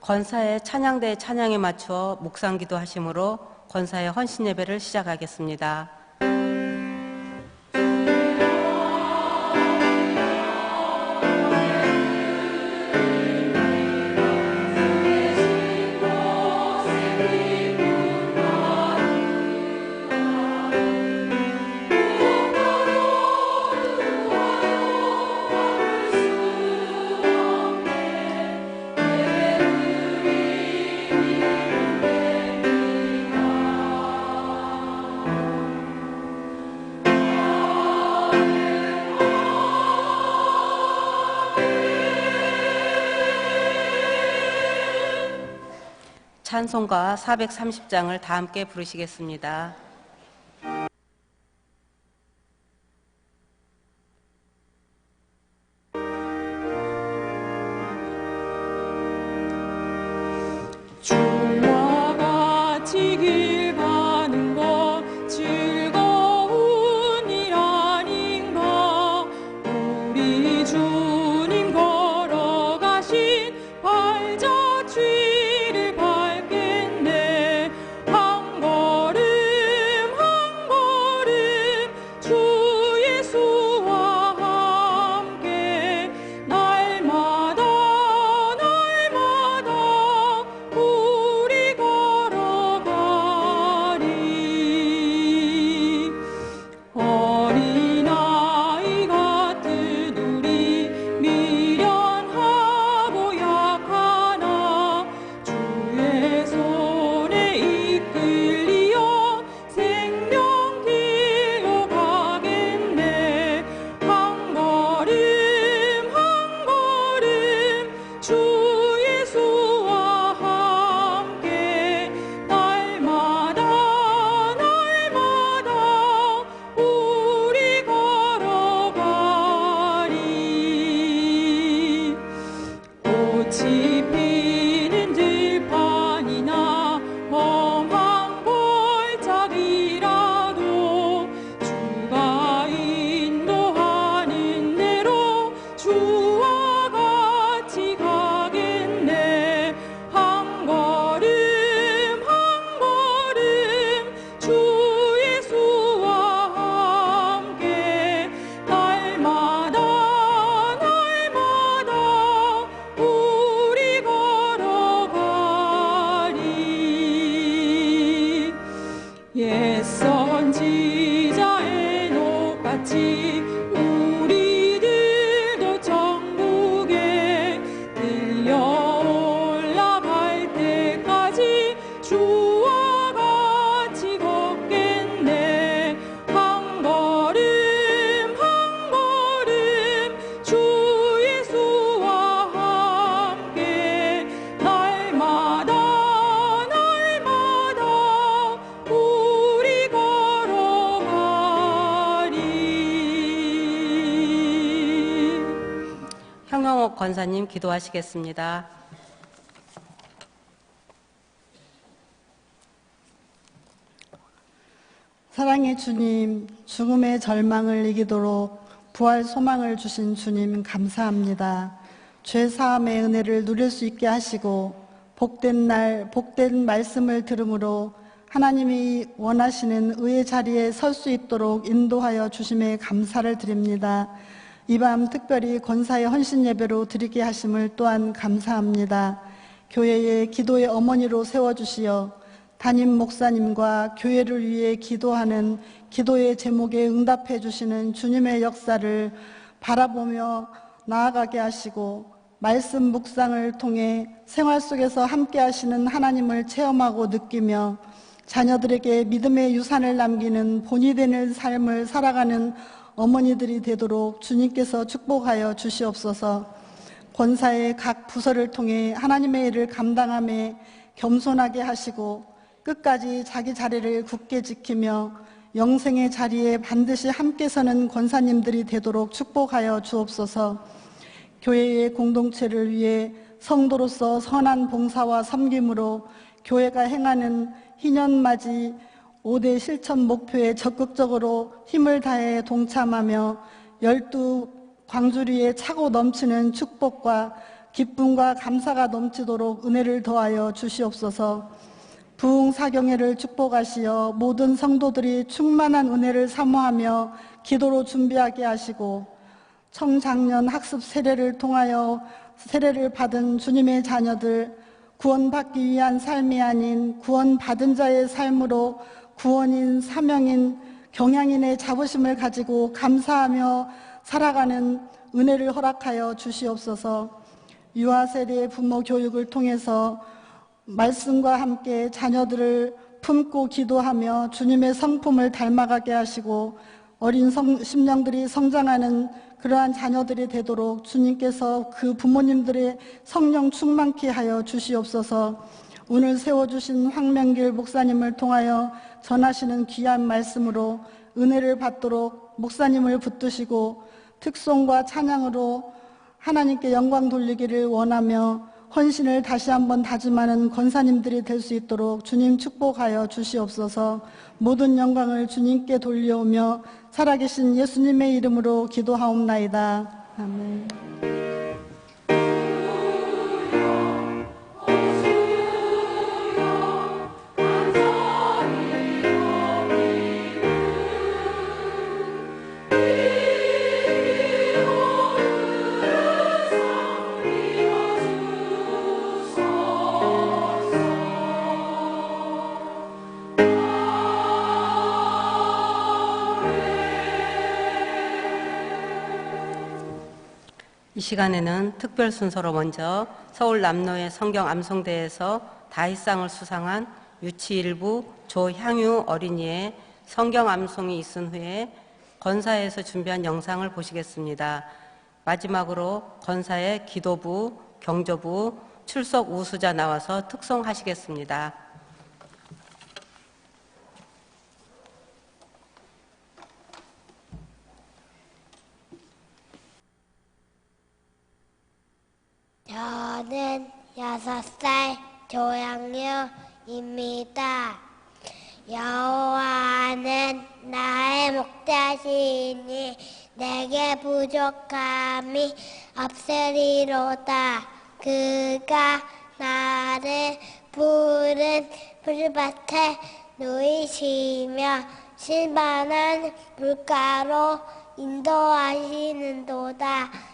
권사의 찬양대의 찬양에 맞추어 묵상기도 하심으로 권사의 헌신 예배를 시작하겠습니다. 찬송가 430장을 다 함께 부르시겠습니다. 주와 같이 길 가는 것 즐거운 일 아닌가. 우리 주님 걸어가신 발자취를 밟겠네. 한 걸음 한 걸음 주 예수와 함께 날마다 우리 걸어가리. 어린아이 같은 우리 미련하고 약하나 주의 손에 이끌리어 생명길로 가겠네. 한 걸음 한 걸음 주 예수와 함께 날마다 우리 걸어가리. 꽃이 피는 들판이나 험한 골짜기라도 주가 인도하는 대로 주와 같이 가겠네. 한 걸음 한 걸음 주 예수와 함께 날마다 우리 걸어가리. 옛 선지자의 녹같이 우리들도 천국에 들려 올라갈 때까지 주와 같이 걷겠네. 한 걸음 한 걸음 주 예수와 함께 날마다 우리 걸어가리. 형용옥 권사님 기도하시겠습니다. 사랑의 주님, 죽음의 절망을 이기도록 부활 소망을 주신 주님 감사합니다. 죄 사함의 은혜를 누릴 수 있게 하시고 복된 날, 복된 말씀을 들음으로 하나님이 원하시는 의의 자리에 설 수 있도록 인도하여 주심에 감사를 드립니다. 이 밤 특별히 권사의 헌신 예배로 드리게 하심을 또한 감사합니다. 교회의 기도의 어머니로 세워주시어 담임 목사님과 교회를 위해 기도하는 기도의 제목에 응답해 주시는 주님의 역사를 바라보며 나아가게 하시고 말씀 묵상을 통해 생활 속에서 함께 하시는 하나님을 체험하고 느끼며 자녀들에게 믿음의 유산을 남기는 본이 되는 삶을 살아가는 어머니들이 되도록 주님께서 축복하여 주시옵소서. 권사의 각 부서를 통해 하나님의 일을 감당함에 겸손하게 하시고 끝까지 자기 자리를 굳게 지키며 영생의 자리에 반드시 함께 서는 권사님들이 되도록 축복하여 주옵소서. 교회의 공동체를 위해 성도로서 선한 봉사와 섬김으로 교회가 행하는 희년맞이 5대 실천 목표에 적극적으로 힘을 다해 동참하며 12 광주리에 차고 넘치는 축복과 기쁨과 감사가 넘치도록 은혜를 더하여 주시옵소서. 부흥사경회를 축복하시어 모든 성도들이 충만한 은혜를 사모하며 기도로 준비하게 하시고, 청장년 학습 세례를 통하여 세례를 받은 주님의 자녀들, 구원받기 위한 삶이 아닌 구원받은 자의 삶으로 구원인, 사명인, 경향인의 자부심을 가지고 감사하며 살아가는 은혜를 허락하여 주시옵소서. 유아세례 부모 교육을 통해서 말씀과 함께 자녀들을 품고 기도하며 주님의 성품을 닮아가게 하시고 어린 심령들이 성장하는 그러한 자녀들이 되도록 주님께서 그 부모님들의 성령 충만케 하여 주시옵소서. 오늘 세워주신 황명길 목사님을 통하여 전하시는 귀한 말씀으로 은혜를 받도록 목사님을 붙드시고 특송과 찬양으로 하나님께 영광 돌리기를 원하며 헌신을 다시 한번 다짐하는 권사님들이 될 수 있도록 주님 축복하여 주시옵소서. 모든 영광을 주님께 돌려오며 살아계신 예수님의 이름으로 기도하옵나이다. 아멘. 이 시간에는 특별 순서로 먼저 서울 남로의 성경 암송대에서 다희상을 수상한 유치1부 조향유 어린이의 성경 암송이 있은 후에 권사에서 준비한 영상을 보시겠습니다. 마지막으로 권사의 기도부, 경조부, 출석 우수자 나와서 특송하시겠습니다. 저는 6살 조양유입니다. 여호와는 나의 목자시니 내게 부족함이 없으리로다. 그가 나를 푸른 풀밭에 누이시며 신선한 물가로 인도하시는도다.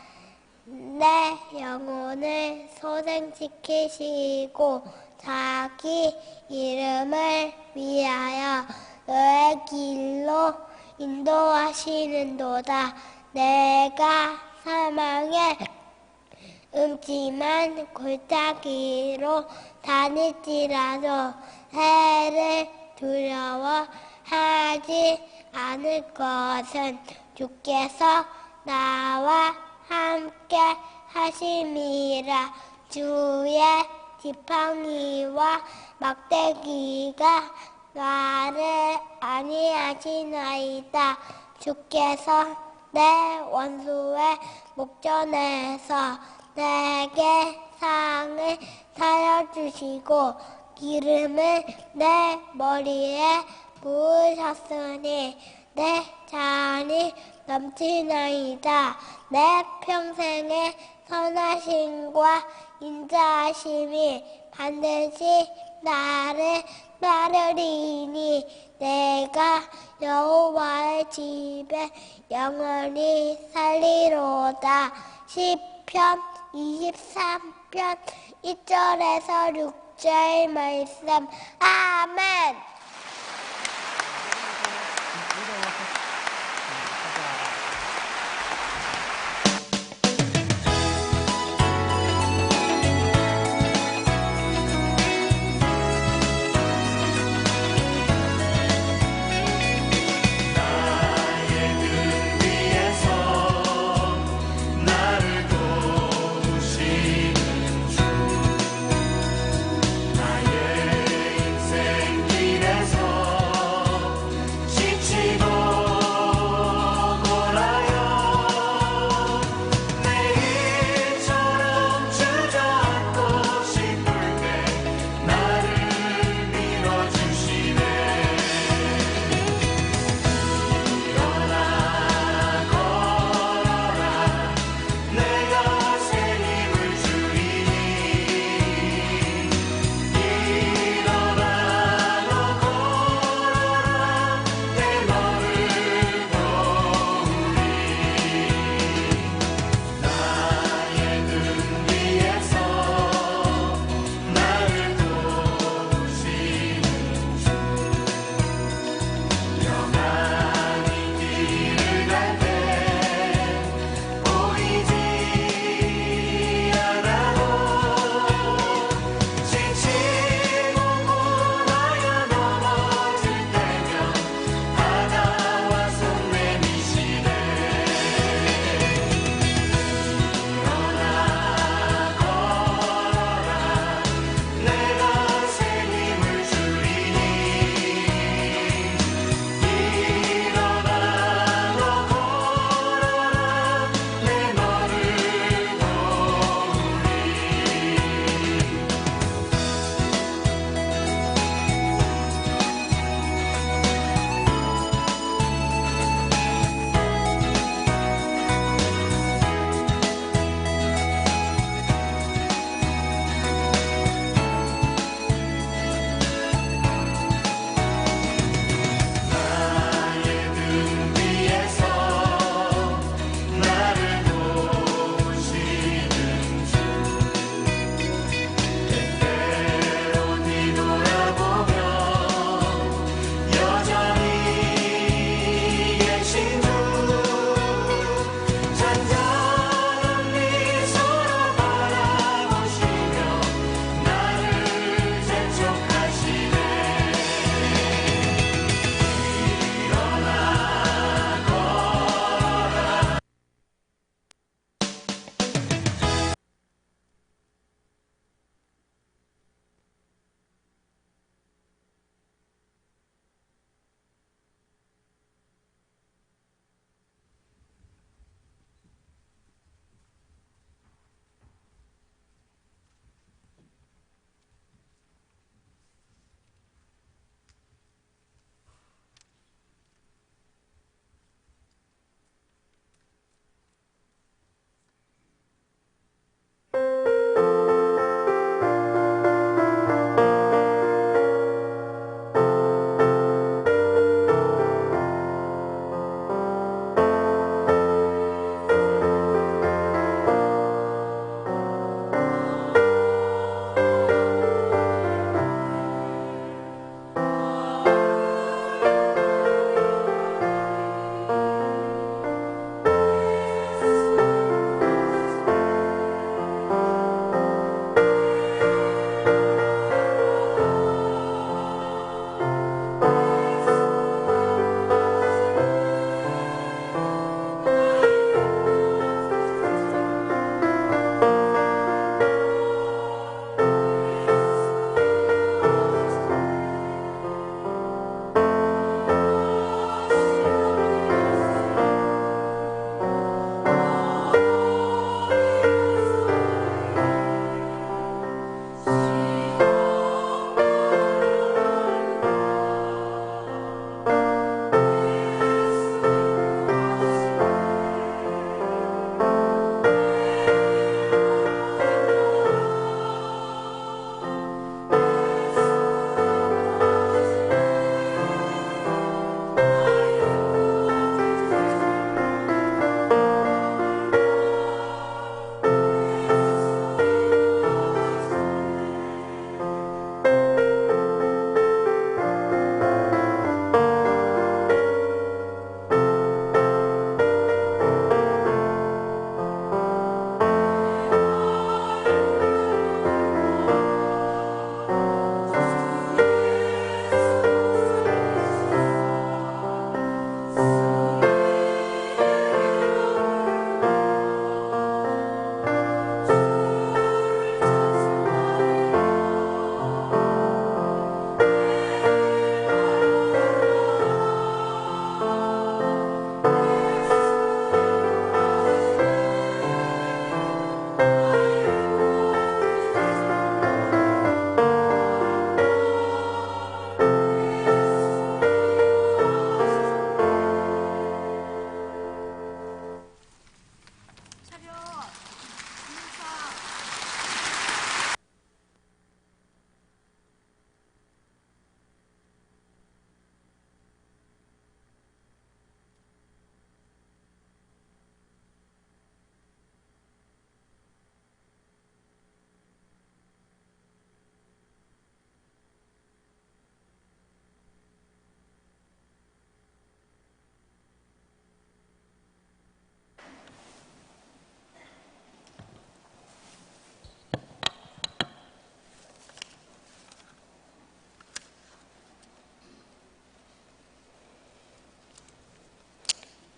내 영혼을 소생시키시고 자기 이름을 위하여 너의 길로 인도하시는도다. 내가 사망의 음침한 골짜기로 다닐지라도 해를 두려워하지 않을 것은 주께서 나와 함께 하심이라. 주의 지팡이와 막대기가 나를 안위하시나이다. 주께서 내 원수의 목전에서 내게 상을 차려주시고 기름을 내 머리에 부으셨으니 내 잔이 넘치나이다. 내 평생의 선하심과 인자하심이 반드시 나를 따르리니 내가 여호와의 집에 영원히 살리로다. 시편 23편 1절에서 6절 말씀. 아멘. 나의 인생 길에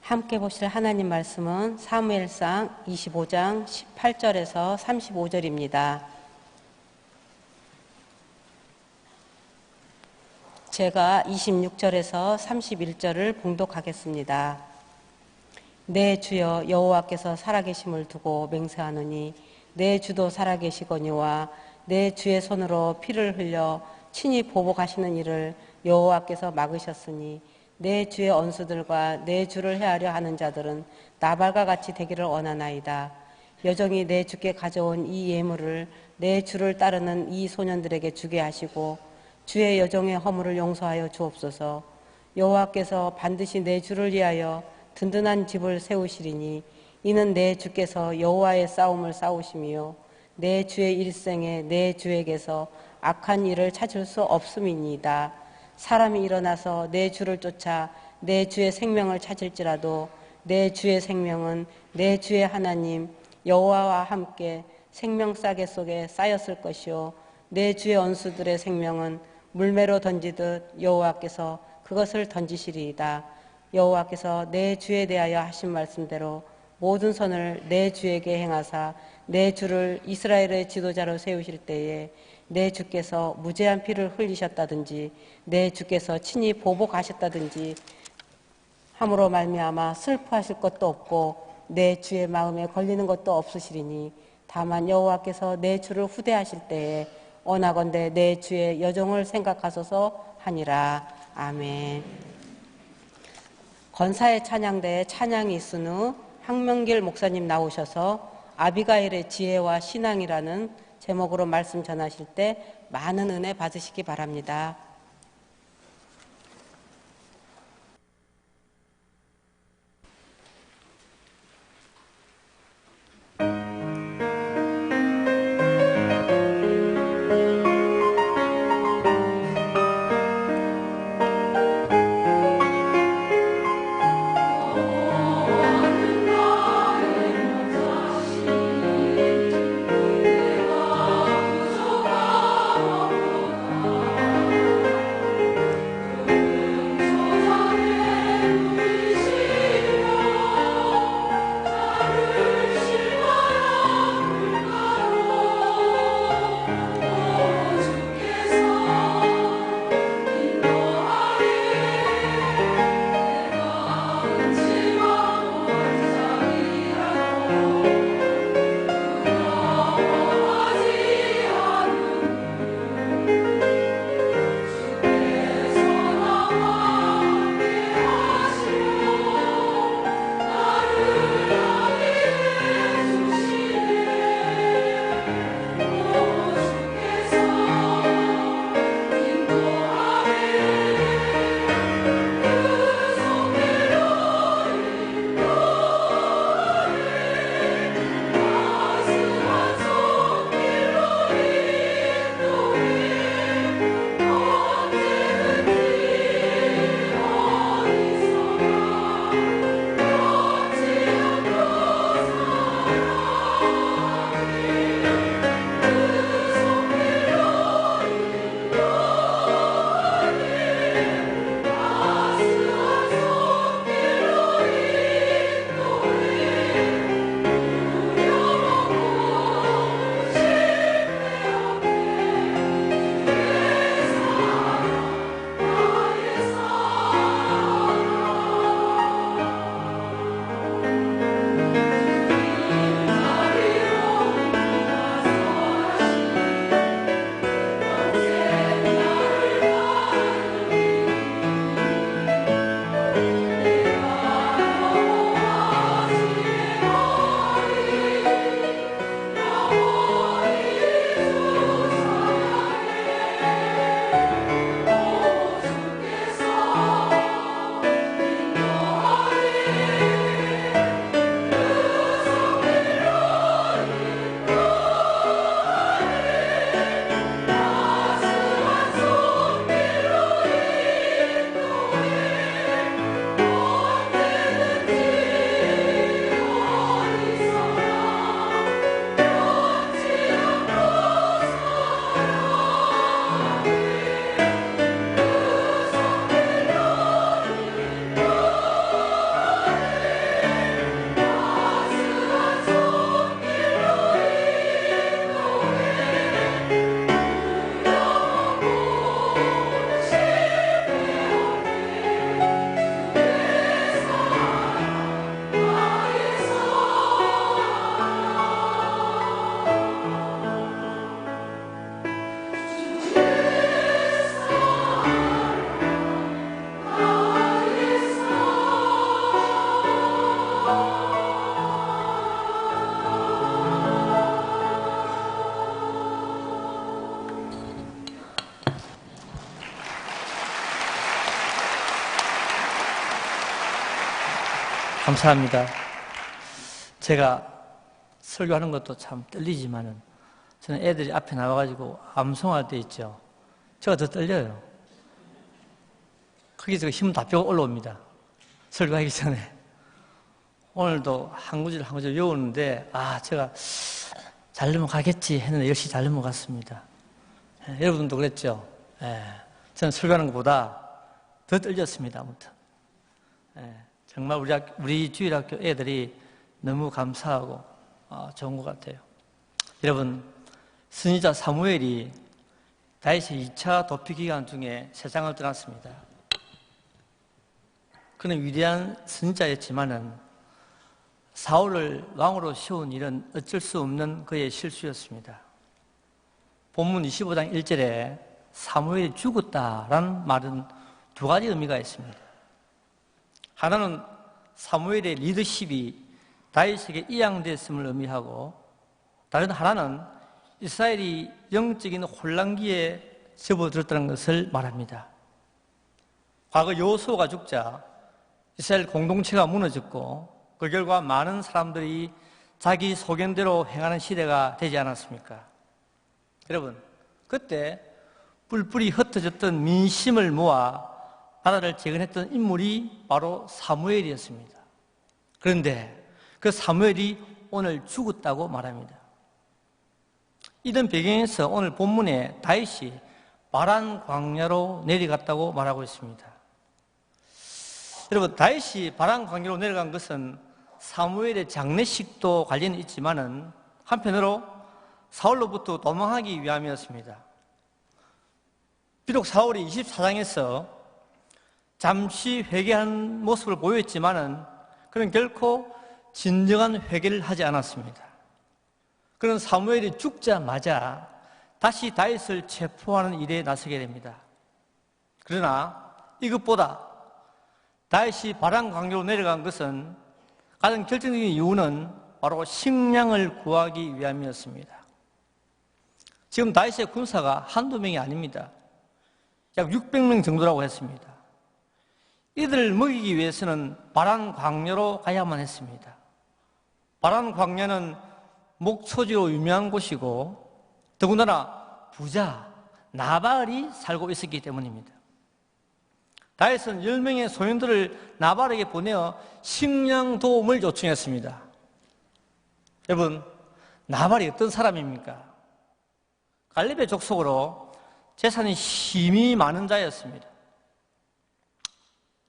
함께 보실 하나님 말씀은 사무엘상 25장 18절에서 35절입니다. 제가 26절에서 31절을 봉독하겠습니다. 내 주여 여호와께서 살아계심을 두고 맹세하노니 내 주도 살아계시거니와 내 주의 손으로 피를 흘려 친히 보복하시는 일을 여호와께서 막으셨으니 내 주의 언수들과 내 주를 해하려 하는 자들은 나발과 같이 되기를 원하나이다. 여정이 내 주께 가져온 이 예물을 내 주를 따르는 이 소년들에게 주게 하시고 주의 여정의 허물을 용서하여 주옵소서. 여호와께서 반드시 내 주를 위하여 든든한 집을 세우시리니 이는 내 주께서 여호와의 싸움을 싸우시며 내 주의 일생에 내 주에게서 악한 일을 찾을 수 없음이니이다. 사람이 일어나서 내 주를 쫓아 내 주의 생명을 찾을지라도 내 주의 생명은 내 주의 하나님 여호와와 함께 생명싸개 속에 쌓였을 것이요 내 주의 원수들의 생명은 물매로 던지듯 여호와께서 그것을 던지시리이다. 여호와께서 내 주에 대하여 하신 말씀대로 모든 선을 내 주에게 행하사 내 주를 이스라엘의 지도자로 세우실 때에 내 주께서 무죄한 피를 흘리셨다든지 내 주께서 친히 보복하셨다든지 함으로 말미암아 슬퍼하실 것도 없고 내 주의 마음에 걸리는 것도 없으시리니 다만 여호와께서 내 주를 후대하실 때에 원하건대 내 주의 여정을 생각하소서 하니라. 아멘. 건사의 찬양대에 찬양이 있은 후 황명길 목사님 나오셔서 아비가일의 지혜와 신앙이라는 제목으로 말씀 전하실 때 많은 은혜 받으시기 바랍니다. 내가 부족하구나 감사합니다. 제가 설교하는 것도 참 떨리지만은 저는 애들이 앞에 나와가지고 암송할 때 있죠. 제가 더 떨려요. 거기서 힘 다 빼고 올라옵니다. 설교하기 전에. 오늘도 한 구절 한 구절 외우는데 제가 잘 넘어가겠지 했는데 역시 잘 넘어갔습니다. 여러분도 그랬죠? 저는 설교하는 것보다 더 떨렸습니다. 아무튼 정말 우리 주일학교 애들이 너무 감사하고 좋은 것 같아요. 여러분, 선지자 사무엘이 다윗의 2차 도피 기간 중에 세상을 떠났습니다. 그는 위대한 선지자였지만은 사울을 왕으로 세운 일은 어쩔 수 없는 그의 실수였습니다. 본문 25장 1절에 사무엘이 죽었다라는 말은 두 가지 의미가 있습니다. 하나는 사무엘의 리더십이 다윗에게 이양됐음을 의미하고, 다른 하나는 이스라엘이 영적인 혼란기에 접어들었다는 것을 말합니다. 과거 여호수아가 죽자 이스라엘 공동체가 무너졌고 그 결과 많은 사람들이 자기 소견대로 행하는 시대가 되지 않았습니까? 여러분, 그때 뿔뿔이 흩어졌던 민심을 모아 나라를 재건했던 인물이 바로 사무엘이었습니다. 그런데 그 사무엘이 오늘 죽었다고 말합니다. 이런 배경에서 오늘 본문에 다윗이 바란 광야로 내려갔다고 말하고 있습니다. 여러분, 다윗이 바란 광야로 내려간 것은 사무엘의 장례식도 관련이 있지만은 한편으로 사울로부터 도망하기 위함이었습니다. 비록 사울이 24장에서 잠시 회개한 모습을 보였지만은 그는 결코 진정한 회개를 하지 않았습니다. 그는 사무엘이 죽자마자 다시 다윗을 체포하는 일에 나서게 됩니다. 그러나 이것보다 다윗이 바란 광야로 내려간 것은 가장 결정적인 이유는 바로 식량을 구하기 위함이었습니다. 지금 다윗의 군사가 한두 명이 아닙니다. 약 600명 정도라고 했습니다. 이들을 먹이기 위해서는 바란 광야로 가야만 했습니다. 바란 광야는 목초지로 유명한 곳이고 더군다나 부자 나발이 살고 있었기 때문입니다. 다윗은 10명의 소년들을 나발에게 보내어 식량 도움을 요청했습니다. 여러분, 나발이 어떤 사람입니까? 갈렙의 족속으로 재산이 힘이 많은 자였습니다.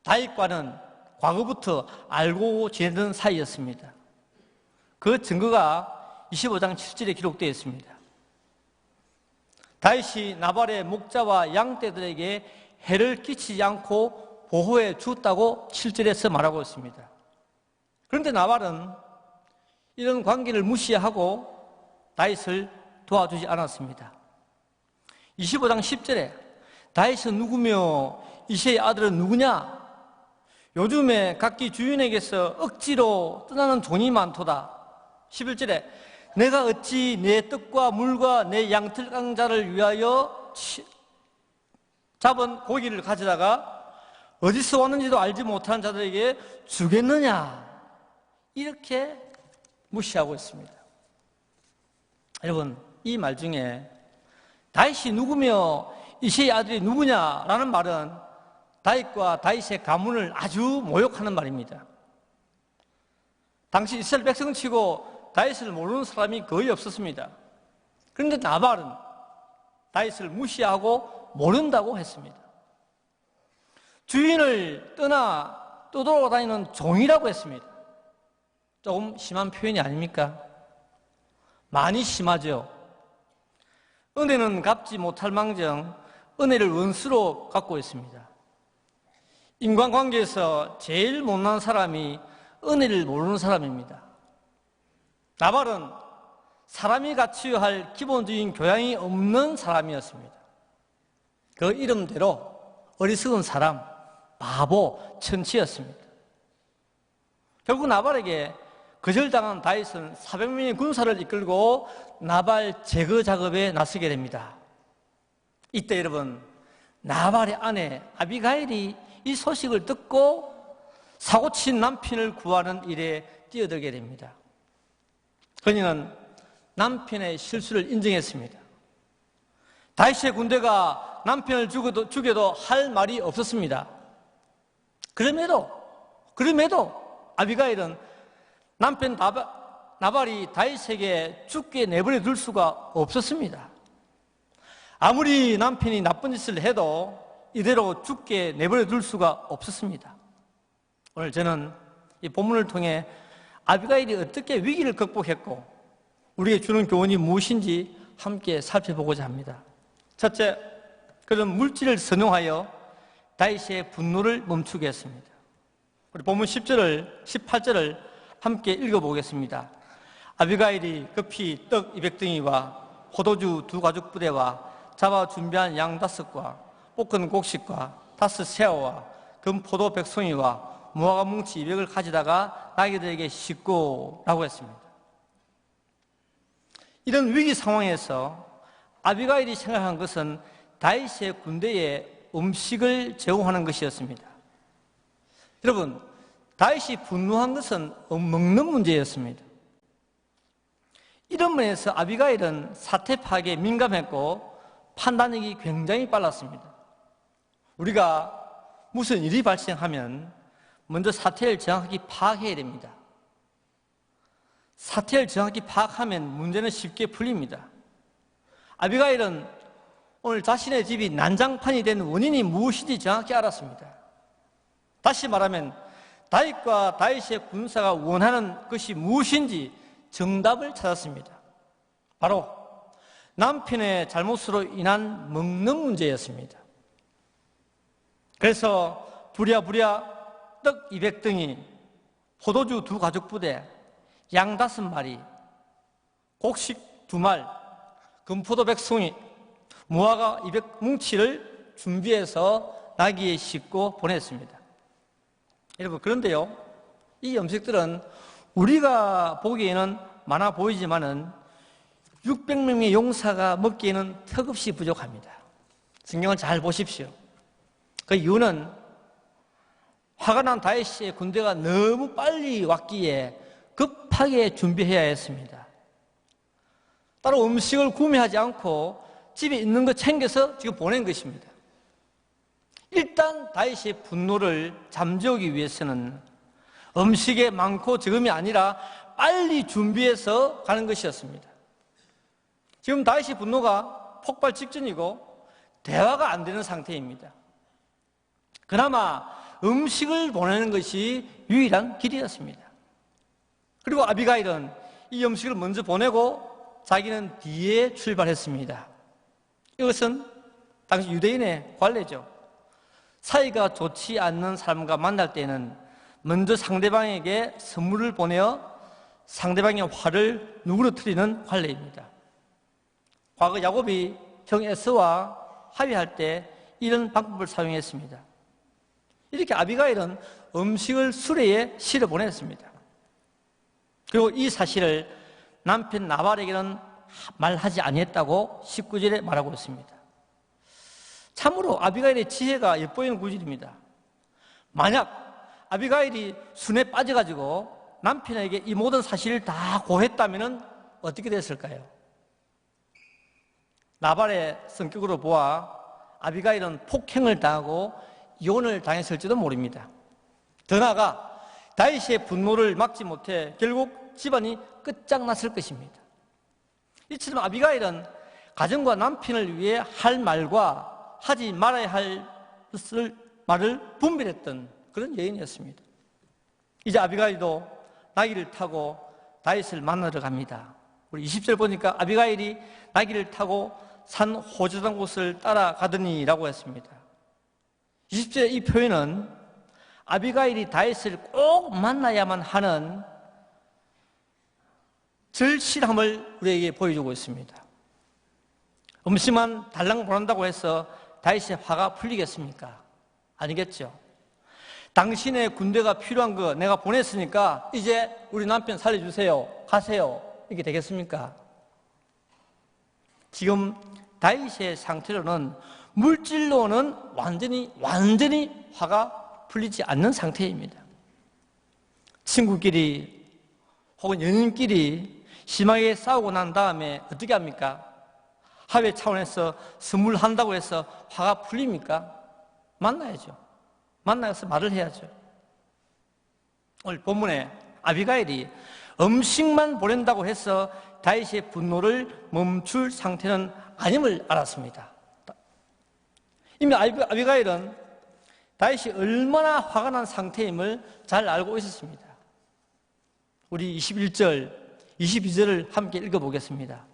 다윗과는 과거부터 알고 지내던 사이였습니다. 그 증거가 25장 7절에 기록되어 있습니다. 다윗이 나발의 목자와 양떼들에게 해를 끼치지 않고 보호해 주었다고 7절에서 말하고 있습니다. 그런데 나발은 이런 관계를 무시하고 다윗을 도와주지 않았습니다. 25장 10절에 다윗은 누구며 이새의 아들은 누구냐? 요즘에 각기 주인에게서 억지로 떠나는 종이 많도다. 11절에 내가 어찌 내 떡과 물과 내 양틀강자를 위하여 잡은 고기를 가져다가 어디서 왔는지도 알지 못하는 자들에게 주겠느냐? 이렇게 무시하고 있습니다. 여러분, 이 말 중에 다윗이 누구며 이새의 아들이 누구냐라는 말은 다윗과 다윗의 가문을 아주 모욕하는 말입니다. 당시 이스라엘 백성치고 다윗을 모르는 사람이 거의 없었습니다. 그런데 나발은 다윗을 무시하고 모른다고 했습니다. 주인을 떠돌아다니는 종이라고 했습니다. 조금 심한 표현이 아닙니까? 많이 심하죠. 은혜는 갚지 못할 망정 은혜를 원수로 갖고 있습니다. 인간관계에서 제일 못난 사람이 은혜를 모르는 사람입니다. 나발은 사람이 갖추어야 할 기본적인 교양이 없는 사람이었습니다. 그 이름대로 어리석은 사람, 바보, 천치였습니다. 결국 나발에게 거절당한 다윗은 400명의 군사를 이끌고 나발 제거 작업에 나서게 됩니다. 이때 여러분, 나발의 아내 아비가일이 이 소식을 듣고 사고친 남편을 구하는 일에 뛰어들게 됩니다. 그녀는 남편의 실수를 인정했습니다. 다윗의 군대가 남편을 죽여도 할 말이 없었습니다. 그럼에도 아비가일은 남편 나발이 다윗에게 죽게 내버려 둘 수가 없었습니다. 아무리 남편이 나쁜 짓을 해도 이대로 죽게 내버려 둘 수가 없었습니다. 오늘 저는 이 본문을 통해 아비가일이 어떻게 위기를 극복했고 우리에게 주는 교훈이 무엇인지 함께 살펴보고자 합니다. 첫째, 그는 물질을 선용하여 다윗의 분노를 멈추게 했습니다. 우리 본문 10절을 18절을 함께 읽어보겠습니다. 아비가일이 급히 떡 200덩이와 포도주 2가죽 부대와 잡아 준비한 양 5과 볶은 곡식과 5 새우와 금포도 100송이와 무화과 뭉치 200을 가져다가 나귀들에게 싣고 라고 했습니다. 이런 위기 상황에서 아비가일이 생각한 것은 다윗의 군대에 음식을 제공하는 것이었습니다. 여러분, 다윗이 분노한 것은 먹는 문제였습니다. 이런 면에서 아비가일은 사태 파악에 민감했고 판단력이 굉장히 빨랐습니다. 우리가 무슨 일이 발생하면 먼저 사태를 정확히 파악해야 됩니다. 사태를 정확히 파악하면 문제는 쉽게 풀립니다. 아비가일은 오늘 자신의 집이 난장판이 된 원인이 무엇인지 정확히 알았습니다. 다시 말하면 다윗과 다윗의 군사가 원하는 것이 무엇인지 정답을 찾았습니다. 바로 남편의 잘못으로 인한 먹는 문제였습니다. 그래서 부랴부랴 떡 200덩이, 포도주 2가죽 부대, 양 5마리, 곡식 2말, 금포도 100송이, 무화과 200뭉치를 준비해서 나귀에 싣고 보냈습니다. 여러분, 그런데요, 이 음식들은 우리가 보기에는 많아 보이지만은 600명의 용사가 먹기에는 턱없이 부족합니다. 성경을 잘 보십시오. 그 이유는 화가 난 다윗의 군대가 너무 빨리 왔기에 급하게 준비해야 했습니다. 따로 음식을 구매하지 않고 집에 있는 거 챙겨서 지금 보낸 것입니다. 일단 다윗의 분노를 잠재우기 위해서는 음식의 많고 적음이 아니라 빨리 준비해서 가는 것이었습니다. 지금 다윗의 분노가 폭발 직전이고 대화가 안 되는 상태입니다. 그나마 음식을 보내는 것이 유일한 길이었습니다. 그리고 아비가일은 이 음식을 먼저 보내고 자기는 뒤에 출발했습니다. 이것은 당시 유대인의 관례죠. 사이가 좋지 않는 사람과 만날 때는 먼저 상대방에게 선물을 보내어 상대방의 화를 누그러뜨리는 관례입니다. 과거 야곱이 형 에서와 합의할 때 이런 방법을 사용했습니다. 이렇게 아비가일은 음식을 수레에 실어 보냈습니다. 그리고 이 사실을 남편 나발에게는 말하지 아니했다고 19절에 말하고 있습니다. 참으로 아비가일의 지혜가 엿보이는 구절입니다. 만약 아비가일이 순에 빠져가지고 남편에게 이 모든 사실을 다 고했다면 어떻게 됐을까요? 나발의 성격으로 보아 아비가일은 폭행을 당하고 이혼을 당했을지도 모릅니다. 더 나아가 다윗의 분노를 막지 못해 결국 집안이 끝장났을 것입니다. 이처럼 아비가일은 가정과 남편을 위해 할 말과 하지 말아야 할 말을 분별했던 그런 여인이었습니다. 이제 아비가일도 나귀를 타고 다윗을 만나러 갑니다. 우리 20절 보니까 아비가일이 나귀를 타고 산 호저당 곳을 따라가더니라고 했습니다. 20절의 이 표현은 아비가일이 다윗을 꼭 만나야만 하는 절실함을 우리에게 보여주고 있습니다. 음식만 달랑 보낸다고 해서 다윗의 화가 풀리겠습니까? 아니겠죠. 당신의 군대가 필요한 거 내가 보냈으니까 이제 우리 남편 살려주세요. 가세요. 이게 되겠습니까? 지금 다윗의 상태로는 물질로는 완전히 화가 풀리지 않는 상태입니다. 친구끼리 혹은 연인끼리 심하게 싸우고 난 다음에 어떻게 합니까? 합의 차원에서 선물한다고 해서 화가 풀립니까? 만나야죠. 만나서 말을 해야죠. 오늘 본문에 아비가일이 음식만 보낸다고 해서 다윗의 분노를 멈출 상태는 아님을 알았습니다. 이미 아비가일은 다윗이 얼마나 화가 난 상태임을 잘 알고 있었습니다. 우리 21절, 22절을 함께 읽어보겠습니다.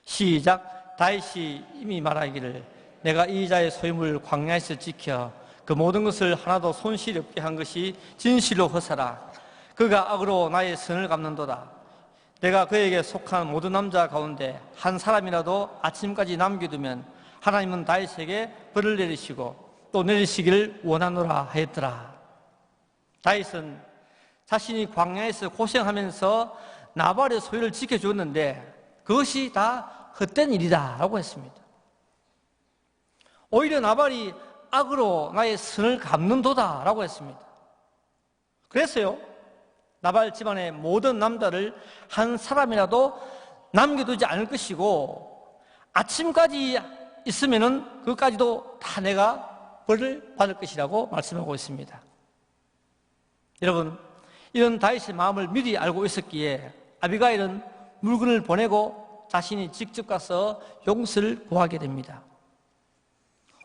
시작. 다윗이 이미 말하기를 내가 이 자의 소유물을 광야에서 지켜 그 모든 것을 하나도 손실 없게 한 것이 진실로 허사라. 그가 악으로 나의 선을 갚는도다. 내가 그에게 속한 모든 남자 가운데 한 사람이라도 아침까지 남겨두면 하나님은 다윗에게 벌을 내리시고 또 내리시기를 원하노라 하였더라. 다윗은 자신이 광야에서 고생하면서 나발의 소유를 지켜주었는데 그것이 다 헛된 일이다 라고 했습니다. 오히려 나발이 악으로 나의 선을 갚는도다 라고 했습니다. 그래서요, 나발 집안의 모든 남자를 한 사람이라도 남겨두지 않을 것이고 아침까지 있으면은 그것까지도 다 내가 벌을 받을 것이라고 말씀하고 있습니다. 여러분, 이런 다윗의 마음을 미리 알고 있었기에 아비가일은 물건을 보내고 자신이 직접 가서 용서를 구하게 됩니다.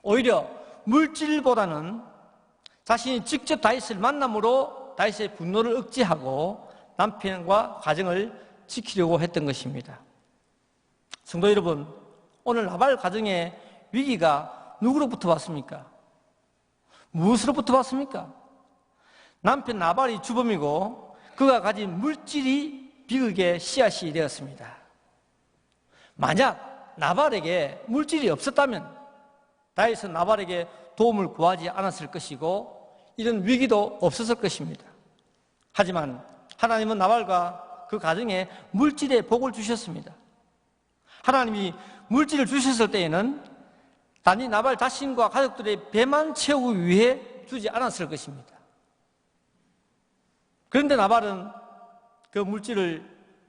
오히려 물질보다는 자신이 직접 다윗을 만남으로 다윗의 분노를 억제하고 남편과 가정을 지키려고 했던 것입니다. 성도 여러분, 오늘 나발 가정의 위기가 누구로부터 왔습니까? 무엇으로부터 왔습니까? 남편 나발이 주범이고 그가 가진 물질이 비극의 씨앗이 되었습니다. 만약 나발에게 물질이 없었다면 다윗은 나발에게 도움을 구하지 않았을 것이고 이런 위기도 없었을 것입니다. 하지만 하나님은 나발과 그 가정에 물질의 복을 주셨습니다. 하나님이 물질을 주셨을 때에는 단지 나발 자신과 가족들의 배만 채우기 위해 주지 않았을 것입니다. 그런데 나발은 그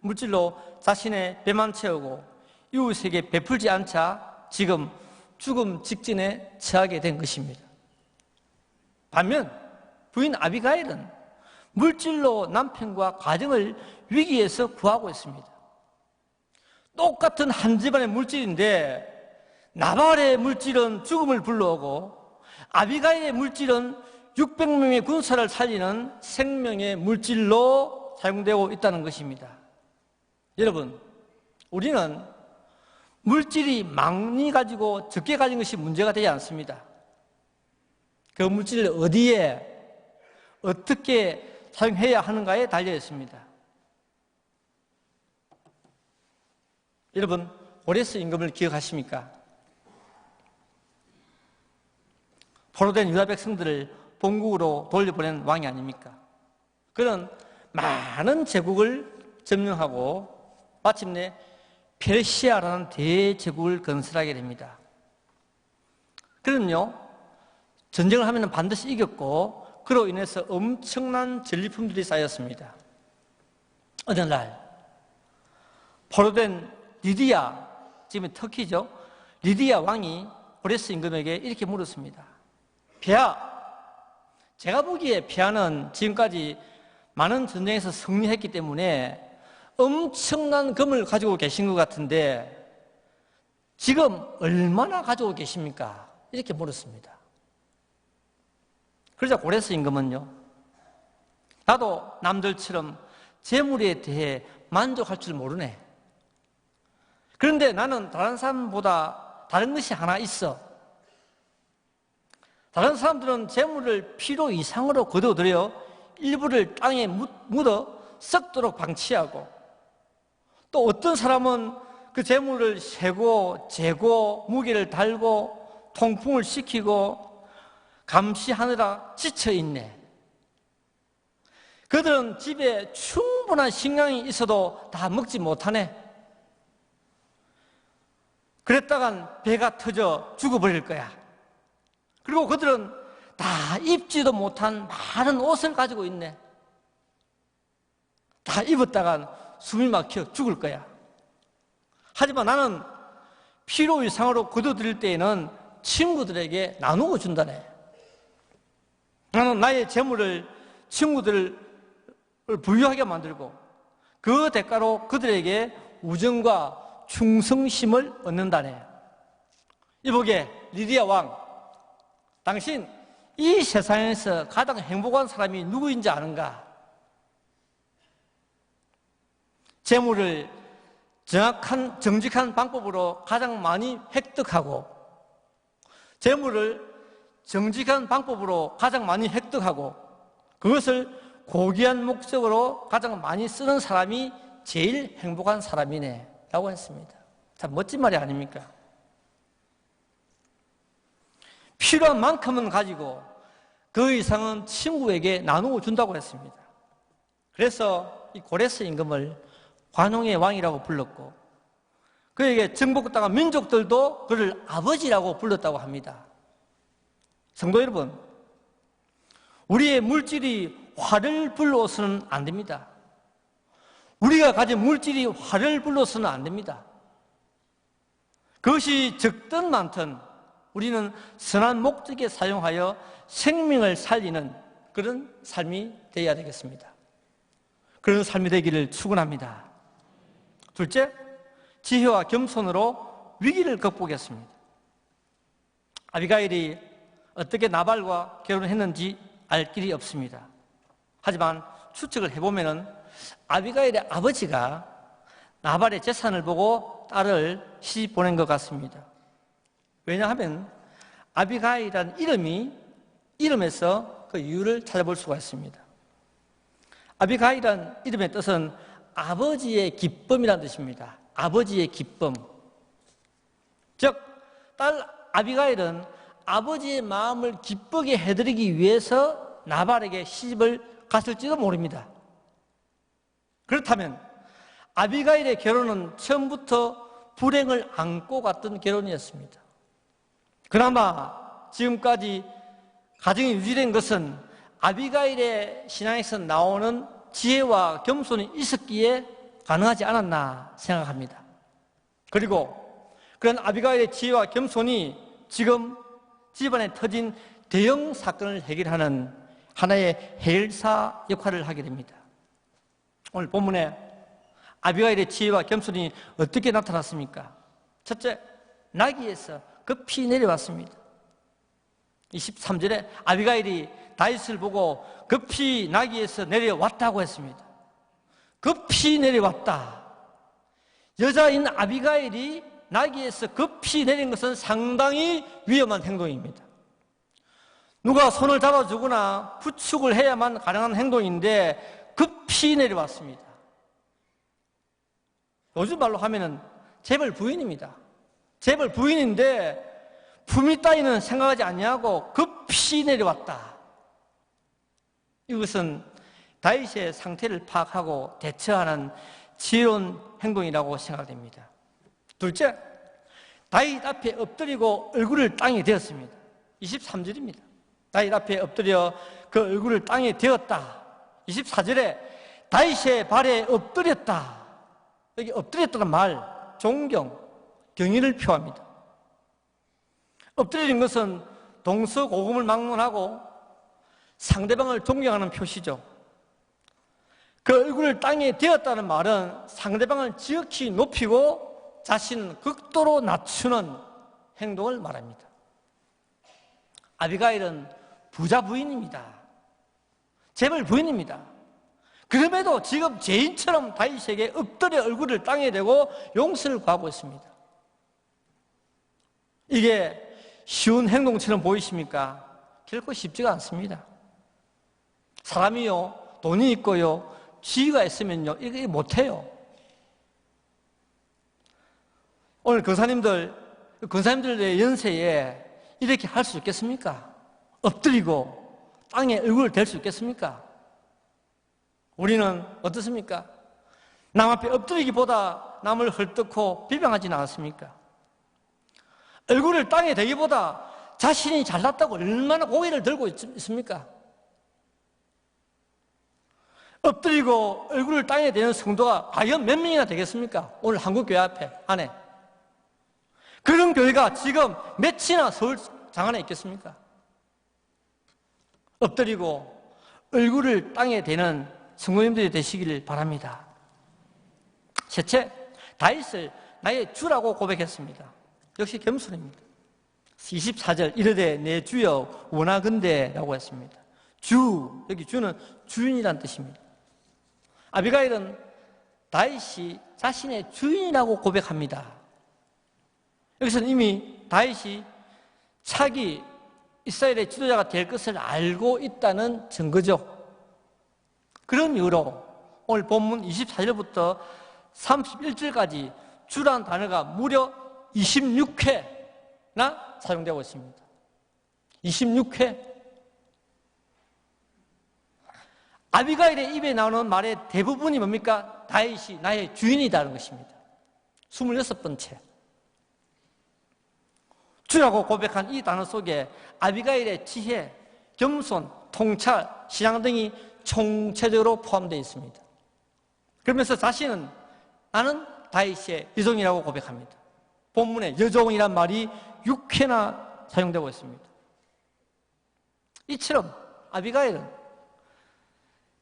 물질로 자신의 배만 채우고 이웃에게 베풀지 않자 지금 죽음 직전에 처하게 된 것입니다. 반면 부인 아비가일은 물질로 남편과 가정을 위기에서 구하고 있습니다. 똑같은 한 집안의 물질인데 나발의 물질은 죽음을 불러오고 아비가일의 물질은 600명의 군사를 살리는 생명의 물질로 사용되고 있다는 것입니다. 여러분, 우리는 물질이 많이 가지고 적게 가진 것이 문제가 되지 않습니다. 그 물질을 어디에 어떻게 사용해야 하는가에 달려 있습니다. 여러분, 고레스 임금을 기억하십니까? 포로된 유다 백성들을 본국으로 돌려보낸 왕이 아닙니까? 그는 많은 제국을 점령하고 마침내 페르시아라는 대제국을 건설하게 됩니다. 그는요, 전쟁을 하면 반드시 이겼고 그로 인해서 엄청난 전리품들이 쌓였습니다. 어느 날 포로된 리디아, 지금 터키죠, 리디아 왕이 고레스 임금에게 이렇게 물었습니다. 폐하, 제가 보기에 폐하는 지금까지 많은 전쟁에서 승리했기 때문에 엄청난 금을 가지고 계신 것 같은데 지금 얼마나 가지고 계십니까? 이렇게 물었습니다. 그러자 고레스 임금은요, 나도 남들처럼 재물에 대해 만족할 줄 모르네. 그런데 나는 다른 사람보다 다른 것이 하나 있어. 다른 사람들은 재물을 필요 이상으로 거둬들여 일부를 땅에 묻어 썩도록 방치하고, 또 어떤 사람은 그 재물을 세고 재고 무게를 달고 통풍을 시키고 감시하느라 지쳐있네. 그들은 집에 충분한 식량이 있어도 다 먹지 못하네. 그랬다간 배가 터져 죽어버릴 거야. 그리고 그들은 다 입지도 못한 많은 옷을 가지고 있네. 다 입었다간 숨이 막혀 죽을 거야. 하지만 나는 필요 이상으로 거둬들일 때에는 친구들에게 나누어 준다네. 나는 나의 재물을 친구들을 부유하게 만들고 그 대가로 그들에게 우정과 충성심을 얻는다네. 이보게 리디아 왕, 당신 이 세상에서 가장 행복한 사람이 누구인지 아는가? 재물을 정직한 방법으로 가장 많이 획득하고, 재물을 정직한 방법으로 가장 많이 획득하고, 그것을 고귀한 목적으로 가장 많이 쓰는 사람이 제일 행복한 사람이네 라고 했습니다. 참 멋진 말이 아닙니까? 필요한 만큼은 가지고 그 이상은 친구에게 나누어 준다고 했습니다. 그래서 이 고레스 임금을 관용의 왕이라고 불렀고, 그에게 정복당한 민족들도 그를 아버지라고 불렀다고 합니다. 성도 여러분, 우리의 물질이 화를 불러서는 안 됩니다. 우리가 가진 물질이 화를 불러서는 안 됩니다. 그것이 적든 많든 우리는 선한 목적에 사용하여 생명을 살리는 그런 삶이 되어야 되겠습니다. 그런 삶이 되기를 축원합니다. 둘째, 지혜와 겸손으로 위기를 극복했습니다. 아비가일이 어떻게 나발과 결혼했는지 알 길이 없습니다. 하지만 추측을 해보면 아비가일의 아버지가 나발의 재산을 보고 딸을 시집 보낸 것 같습니다. 왜냐하면 아비가일이라는 이름에서 그 이유를 찾아볼 수가 있습니다. 아비가일이라는 이름의 뜻은 아버지의 기쁨이라는 뜻입니다. 아버지의 기쁨. 즉, 딸 아비가일은 아버지의 마음을 기쁘게 해드리기 위해서 나발에게 시집을 갔을지도 모릅니다. 그렇다면 아비가일의 결혼은 처음부터 불행을 안고 갔던 결혼이었습니다. 그나마 지금까지 가정이 유지된 것은 아비가일의 신앙에서 나오는 지혜와 겸손이 있었기에 가능하지 않았나 생각합니다. 그리고 그런 아비가일의 지혜와 겸손이 지금 집안에 터진 대형 사건을 해결하는 하나의 해결사 역할을 하게 됩니다. 오늘 본문에 아비가일의 지혜와 겸손이 어떻게 나타났습니까? 첫째, 나귀에서 급히 내려왔습니다. 23절에 아비가일이 다윗을 보고 급히 나귀에서 내려왔다고 했습니다. 급히 내려왔다. 여자인 아비가일이 나귀에서 급히 내린 것은 상당히 위험한 행동입니다. 누가 손을 잡아주거나 부축을 해야만 가능한 행동인데 급히 내려왔습니다. 요즘 말로 하면은 재벌 부인입니다. 재벌 부인인데 품위 따위는 생각하지 아니하고 급히 내려왔다. 이것은 다윗의 상태를 파악하고 대처하는 지혜로운 행동이라고 생각됩니다. 둘째, 다윗 앞에 엎드리고 얼굴을 땅에 대었습니다. 23절입니다. 다윗 앞에 엎드려 그 얼굴을 땅에 대었다. 24절에 다윗의 발에 엎드렸다. 여기 엎드렸다는 말, 존경, 경의를 표합니다. 엎드리는 것은 동서고금을 막론하고 상대방을 존경하는 표시죠. 그 얼굴을 땅에 대었다는 말은 상대방을 지극히 높이고 자신을 극도로 낮추는 행동을 말합니다. 아비가일은 부자 부인입니다. 재벌 부인입니다. 그럼에도 지금 죄인처럼 다윗에게 엎드려 얼굴을 땅에 대고 용서를 구하고 있습니다. 이게 쉬운 행동처럼 보이십니까? 결코 쉽지가 않습니다. 사람이요, 돈이 있고요, 지위가 있으면요, 이게 못해요. 오늘 권사님들의 연세에 이렇게 할 수 있겠습니까? 엎드리고 땅에 얼굴을 댈 수 있겠습니까? 우리는 어떻습니까? 남 앞에 엎드리기보다 남을 헐뜯고 비방하지는 않습니까? 얼굴을 땅에 대기보다 자신이 잘났다고 얼마나 고개를 들고 있습니까? 엎드리고 얼굴을 땅에 대는 성도가 과연 몇 명이나 되겠습니까? 오늘 한국교회 안에. 그런 교회가 지금 몇이나 서울 장안에 있겠습니까? 엎드리고 얼굴을 땅에 대는 성도님들이 되시기를 바랍니다. 셋째, 다윗을 나의 주라고 고백했습니다. 역시 겸손입니다. 24절 이르되 내 주여 원하건대라고 했습니다. 주, 여기 주는 주인이란 뜻입니다. 아비가일은 다윗이 자신의 주인이라고 고백합니다. 여기서는 이미 다윗이 차기 이스라엘의 지도자가 될 것을 알고 있다는 증거죠. 그런 이유로 오늘 본문 24절부터 31절까지 주라는 단어가 무려 26회나 사용되고 있습니다. 26회. 아비가일의 입에 나오는 말의 대부분이 뭡니까? 다윗이 나의 주인이다는 것입니다. 26번째. 주라고 고백한 이 단어 속에 아비가일의 지혜, 겸손, 통찰, 신앙 등이 총체적으로 포함되어 있습니다. 그러면서 자신은 나는 다윗의 여종이라고 고백합니다. 본문에 여종이란 말이 6회나 사용되고 있습니다. 이처럼 아비가일은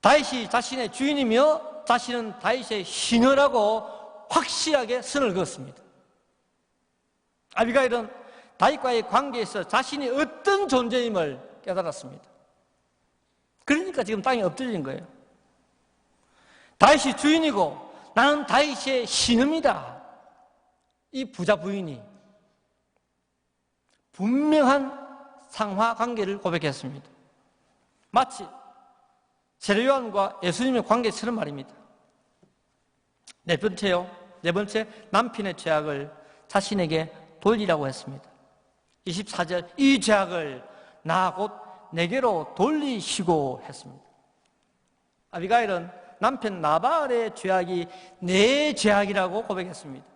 다윗이 자신의 주인이며 자신은 다윗의 시녀라고 확실하게 선을 그었습니다. 아비가일은 다윗과의 관계에서 자신이 어떤 존재임을 깨달았습니다. 그러니까 지금 땅에 엎드린 거예요. 다윗이 주인이고 나는 다윗의 시녀입니다. 이 부자 부인이 분명한 상하 관계를 고백했습니다. 마치 세례요한과 예수님의 관계처럼 말입니다. 네 번째, 남편의 죄악을 자신에게 돌리라고 했습니다. 24절, 이 죄악을 나 곧 내게로 돌리시고 했습니다. 아비가일은 남편 나발의 죄악이 내 죄악이라고 고백했습니다.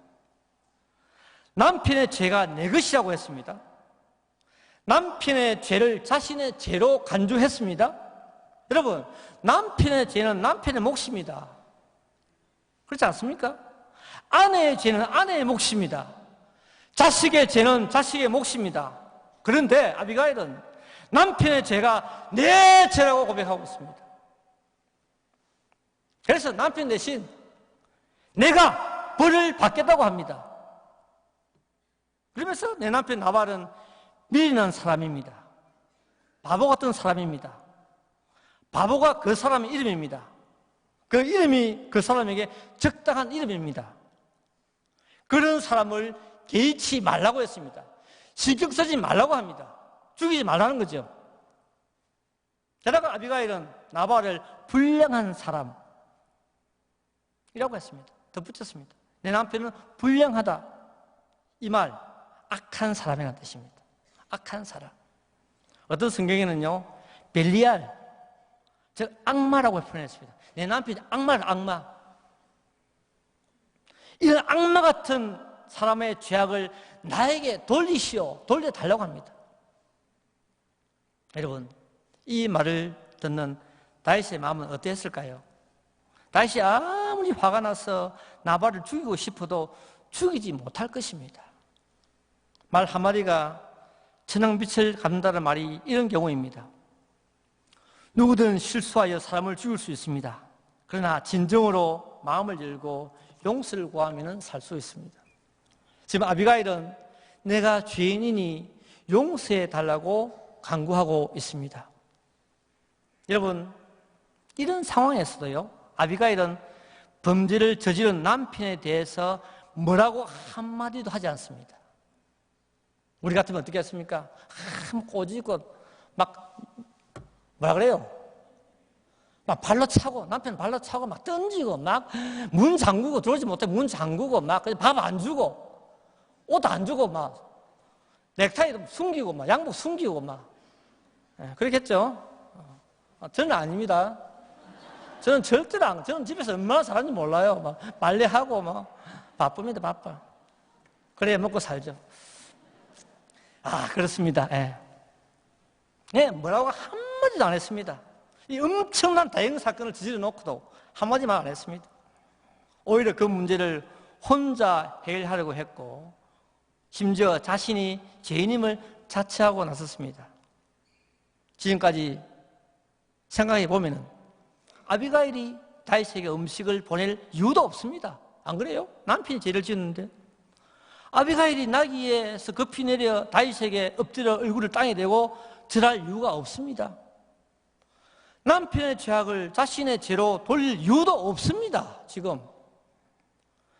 남편의 죄가 내 것이라고 했습니다. 남편의 죄를 자신의 죄로 간주했습니다. 여러분, 남편의 죄는 남편의 몫입니다. 그렇지 않습니까? 아내의 죄는 아내의 몫입니다. 자식의 죄는 자식의 몫입니다. 그런데 아비가일은 남편의 죄가 내 죄라고 고백하고 있습니다. 그래서 남편 대신 내가 벌을 받겠다고 합니다. 그러면서 내 남편 나발은 미련한 사람입니다. 바보 같은 사람입니다. 바보가 그 사람의 이름입니다. 그 이름이 그 사람에게 적당한 이름입니다. 그런 사람을 개의치 말라고 했습니다. 신경 쓰지 말라고 합니다. 죽이지 말라는 거죠. 게다가 아비가일은 나발을 불량한 사람이라고 했습니다. 덧붙였습니다. 내 남편은 불량하다. 이 말, 악한 사람이라는 뜻입니다. 악한 사람. 어떤 성경에는요, 벨리알, 즉 악마라고 표현했습니다. 내 남편이 악마. 이런 악마 같은 사람의 죄악을 나에게 돌려달라고 합니다. 여러분, 이 말을 듣는 다윗의 마음은 어땠을까요? 다윗이 아무리 화가 나서 나발을 죽이고 싶어도 죽이지 못할 것입니다. 말 한마디가 천황빛을 갚는다는 말이 이런 경우입니다. 누구든 실수하여 사람을 죽일 수 있습니다. 그러나 진정으로 마음을 열고 용서를 구하면 살 수 있습니다. 지금 아비가일은 내가 죄인이니 용서해 달라고 간구하고 있습니다. 여러분, 이런 상황에서도요, 아비가일은 범죄를 저지른 남편에 대해서 뭐라고 한마디도 하지 않습니다. 우리 같으면 어떻게 했습니까? 꼬집고 막 뭐라 그래요? 막 발로 차고, 남편 발로 차고 막 던지고 막 문 잠그고, 들어오지 못해 문 잠그고 막 밥 안 주고 옷 안 주고 막 넥타이 숨기고 막 양복 숨기고 막 그렇겠죠? 저는 아닙니다. 저는 절대로 안, 저는 집에서 얼마나 잘하는지 몰라요. 막 빨래하고 막 바쁩니다. 바빠. 그래야 먹고 살죠. 그렇습니다. 예. 네, 뭐라고 한마디도 안 했습니다. 이 엄청난 대형 사건을 저질러 놓고도 한마디 말 안 했습니다. 오히려 그 문제를 혼자 해결하려고 했고 심지어 자신이 죄인임을 자처하고 나섰습니다. 지금까지 생각해 보면 아비가일이 다윗에게 음식을 보낼 이유도 없습니다. 안 그래요? 남편이 죄를 지었는데 아비가일이 나귀에서 급히 내려 다윗에게 엎드려 얼굴을 땅에 대고 절할 이유가 없습니다. 남편의 죄악을 자신의 죄로 돌릴 이유도 없습니다. 지금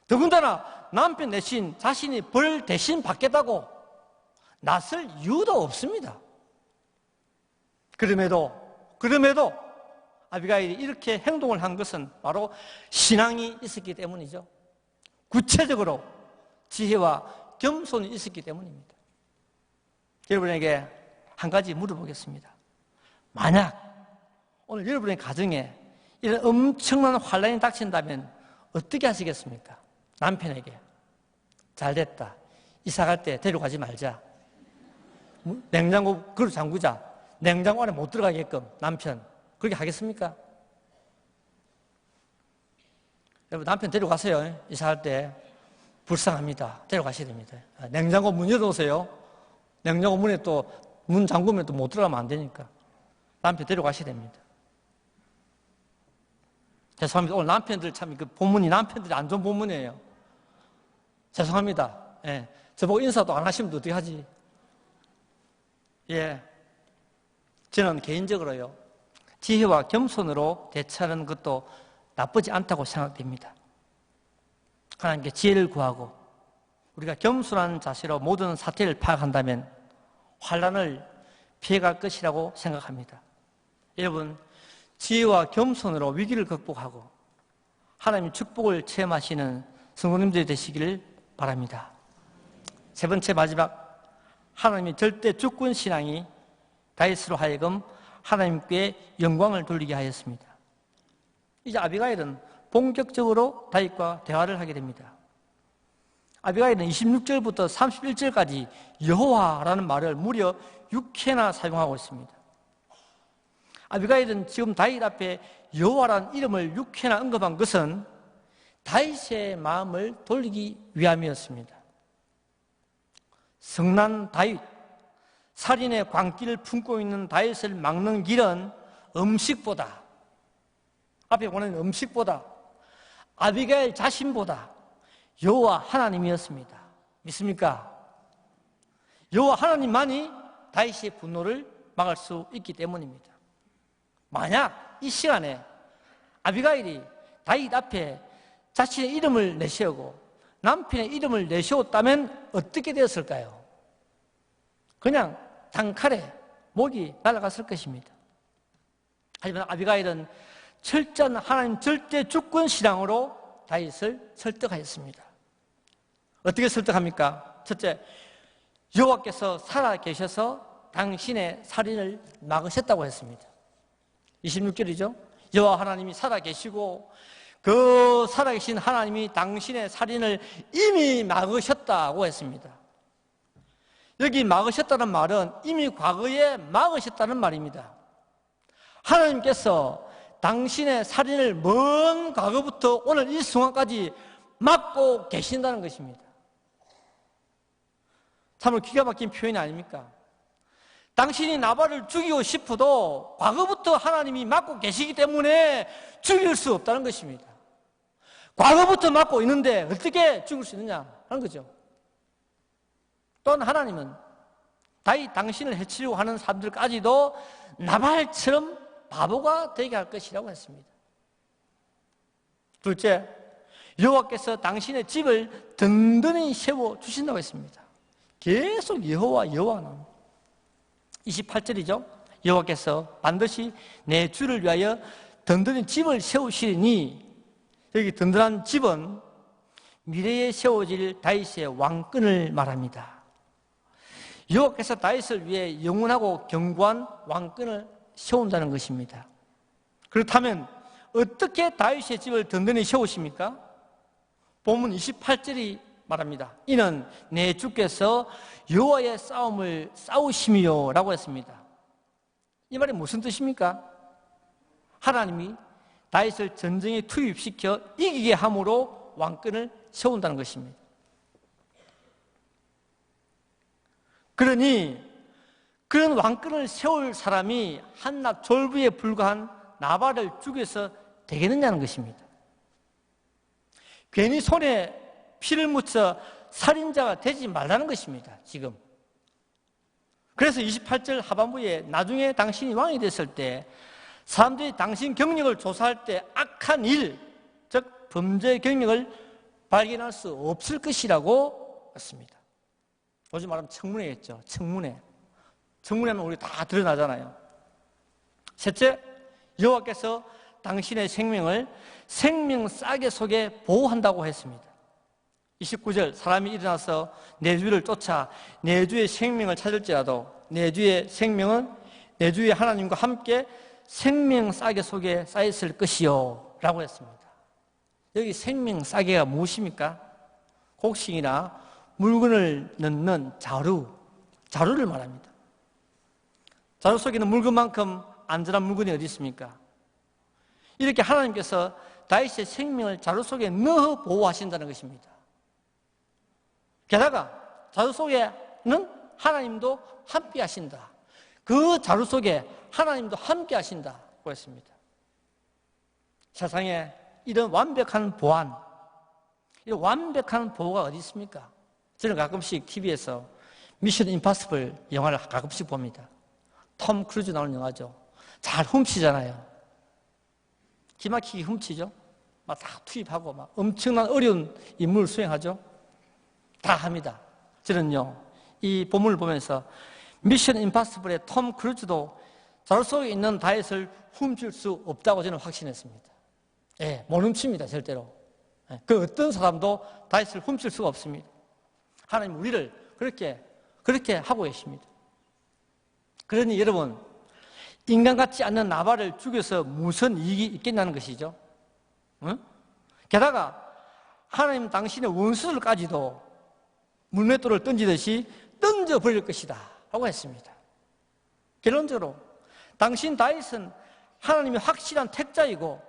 더군다나 남편 대신 자신이 벌 대신 받겠다고 나설 이유도 없습니다. 그럼에도 아비가일이 이렇게 행동을 한 것은 바로 신앙이 있었기 때문이죠. 구체적으로 지혜와 겸손이 있었기 때문입니다. 여러분에게 한 가지 물어보겠습니다. 만약 오늘 여러분의 가정에 이런 엄청난 환란이 닥친다면 어떻게 하시겠습니까? 남편에게 잘됐다, 이사 갈 때 데려가지 말자, 냉장고 그릇 잠그자, 냉장고 안에 못 들어가게끔 남편 그렇게 하겠습니까? 여러분 남편 데려가세요. 이사할 때 불쌍합니다. 데려가셔야 됩니다. 냉장고 문 열어놓으세요. 냉장고 문에 또 문 잠그면 또 못 들어가면 안 되니까 남편 데려가셔야 됩니다. 죄송합니다. 오늘 남편들 참 그 본문이 남편들이 안 좋은 본문이에요. 죄송합니다. 예. 저보고 인사도 안 하시면 어떻게 하지? 예. 저는 개인적으로요, 지혜와 겸손으로 대처하는 것도 나쁘지 않다고 생각됩니다. 하나님께 지혜를 구하고 우리가 겸손한 자세로 모든 사태를 파악한다면 환란을 피해갈 것이라고 생각합니다. 여러분, 지혜와 겸손으로 위기를 극복하고 하나님의 축복을 체험하시는 성도님들이 되시기를 바랍니다. 세 번째 마지막, 하나님의 절대 주권 신앙이 다윗으로 하여금 하나님께 영광을 돌리게 하였습니다. 이제 아비가일은 본격적으로 다윗과 대화를 하게 됩니다. 아비가일은 26절부터 31절까지 여호와라는 말을 무려 6회나 사용하고 있습니다. 아비가일은 지금 다윗 앞에 여호와라는 이름을 6회나 언급한 것은 다윗의 마음을 돌리기 위함이었습니다. 성난 다윗, 살인의 광기를 품고 있는 다윗을 막는 길은 음식보다, 앞에 보는 음식보다, 아비가일 자신보다 여호와 하나님이었습니다. 믿습니까? 여호와 하나님만이 다윗의 분노를 막을 수 있기 때문입니다. 만약 이 시간에 아비가일이 다윗 앞에 자신의 이름을 내세우고 남편의 이름을 내세웠다면 어떻게 되었을까요? 그냥 단칼에 목이 날아갔을 것입니다. 하지만 아비가일은 철저한 하나님 절대 주권 신앙으로 다윗을 설득하였습니다. 어떻게 설득합니까? 첫째, 여호와께서 살아계셔서 당신의 살인을 막으셨다고 했습니다. 26절이죠. 여호와 하나님이 살아계시고 그 살아계신 하나님이 당신의 살인을 이미 막으셨다고 했습니다. 여기 막으셨다는 말은 이미 과거에 막으셨다는 말입니다. 하나님께서 당신의 살인을 먼 과거부터 오늘 이 순간까지 막고 계신다는 것입니다. 참으로 기가 막힌 표현이 아닙니까? 당신이 나발을 죽이고 싶어도 과거부터 하나님이 막고 계시기 때문에 죽일 수 없다는 것입니다. 과거부터 막고 있는데 어떻게 죽일 수 있느냐 하는 거죠. 또한 하나님은 다윗 당신을 해치려고 하는 사람들까지도 나발처럼 바보가 되게 할 것이라고 했습니다. 둘째, 여호와께서 당신의 집을 든든히 세워주신다고 했습니다. 계속 여호와 나옵니다. 28절이죠. 여호와께서 반드시 내 주를 위하여 든든히 집을 세우시리니, 여기 든든한 집은 미래에 세워질 다윗의 왕권을 말합니다. 여호와께서 다윗을 위해 영원하고 견고한 왕권을 세운다는 것입니다. 그렇다면 어떻게 다윗의 집을 든든히 세우십니까? 본문 28절이 말합니다. 이는 내 주께서 여호와의 싸움을 싸우심이요 라고 했습니다. 이 말이 무슨 뜻입니까? 하나님이 다윗을 전쟁에 투입시켜 이기게 함으로 왕권을 세운다는 것입니다. 그러니 그런 왕권을 세울 사람이 한낱 졸부에 불과한 나발을 죽여서 되겠느냐는 것입니다. 괜히 손에 피를 묻혀 살인자가 되지 말라는 것입니다. 지금. 그래서 28절 하반부에 나중에 당신이 왕이 됐을 때 사람들이 당신 경력을 조사할 때 악한 일, 즉 범죄 경력을 발견할 수 없을 것이라고 했습니다. 요즘 말하면 청문회겠죠. 청문회. 청문회는 우리 다 드러나잖아요. 셋째, 여호와께서 당신의 생명을 생명싸개 속에 보호한다고 했습니다. 29절, 사람이 일어나서 내 주를 쫓아 내 주의 생명을 찾을지라도 내 주의 생명은 내 주의 하나님과 함께 생명싸개 속에 쌓였을 것이요 라고 했습니다. 여기 생명싸개가 무엇입니까? 곡식이나 물건을 넣는 자루를 말합니다. 자루 속에는 물건만큼 안전한 물건이 어디 있습니까? 이렇게 하나님께서 다윗의 생명을 자루 속에 넣어 보호하신다는 것입니다. 게다가 자루 속에는 하나님도 함께 하신다. 그 자루 속에 하나님도 함께 하신다고 했습니다. 세상에 이런 완벽한 보안, 이런 완벽한 보호가 어디 있습니까? 저는 가끔씩 TV에서 미션 임파서블 영화를 가끔씩 봅니다. 톰 크루즈 나오는 영화죠. 잘 훔치잖아요. 기막히게 훔치죠. 막 다 투입하고 막 엄청난 어려운 임무를 수행하죠. 다 합니다. 저는요, 이 본문을 보면서 미션 임파서블의 톰 크루즈도 자루 속에 있는 다윗을 훔칠 수 없다고 저는 확신했습니다. 예, 못 훔칩니다, 절대로. 예, 그 어떤 사람도 다윗을 훔칠 수가 없습니다. 하나님 우리를 그렇게 하고 계십니다. 그러니 여러분, 인간 같지 않는 나발을 죽여서 무슨 이익이 있겠냐는 것이죠. 응? 게다가 하나님 당신의 원수들까지도 물맷돌을 던지듯이 던져버릴 것이다 라고 했습니다. 결론적으로 당신 다윗은 하나님의 확실한 택자이고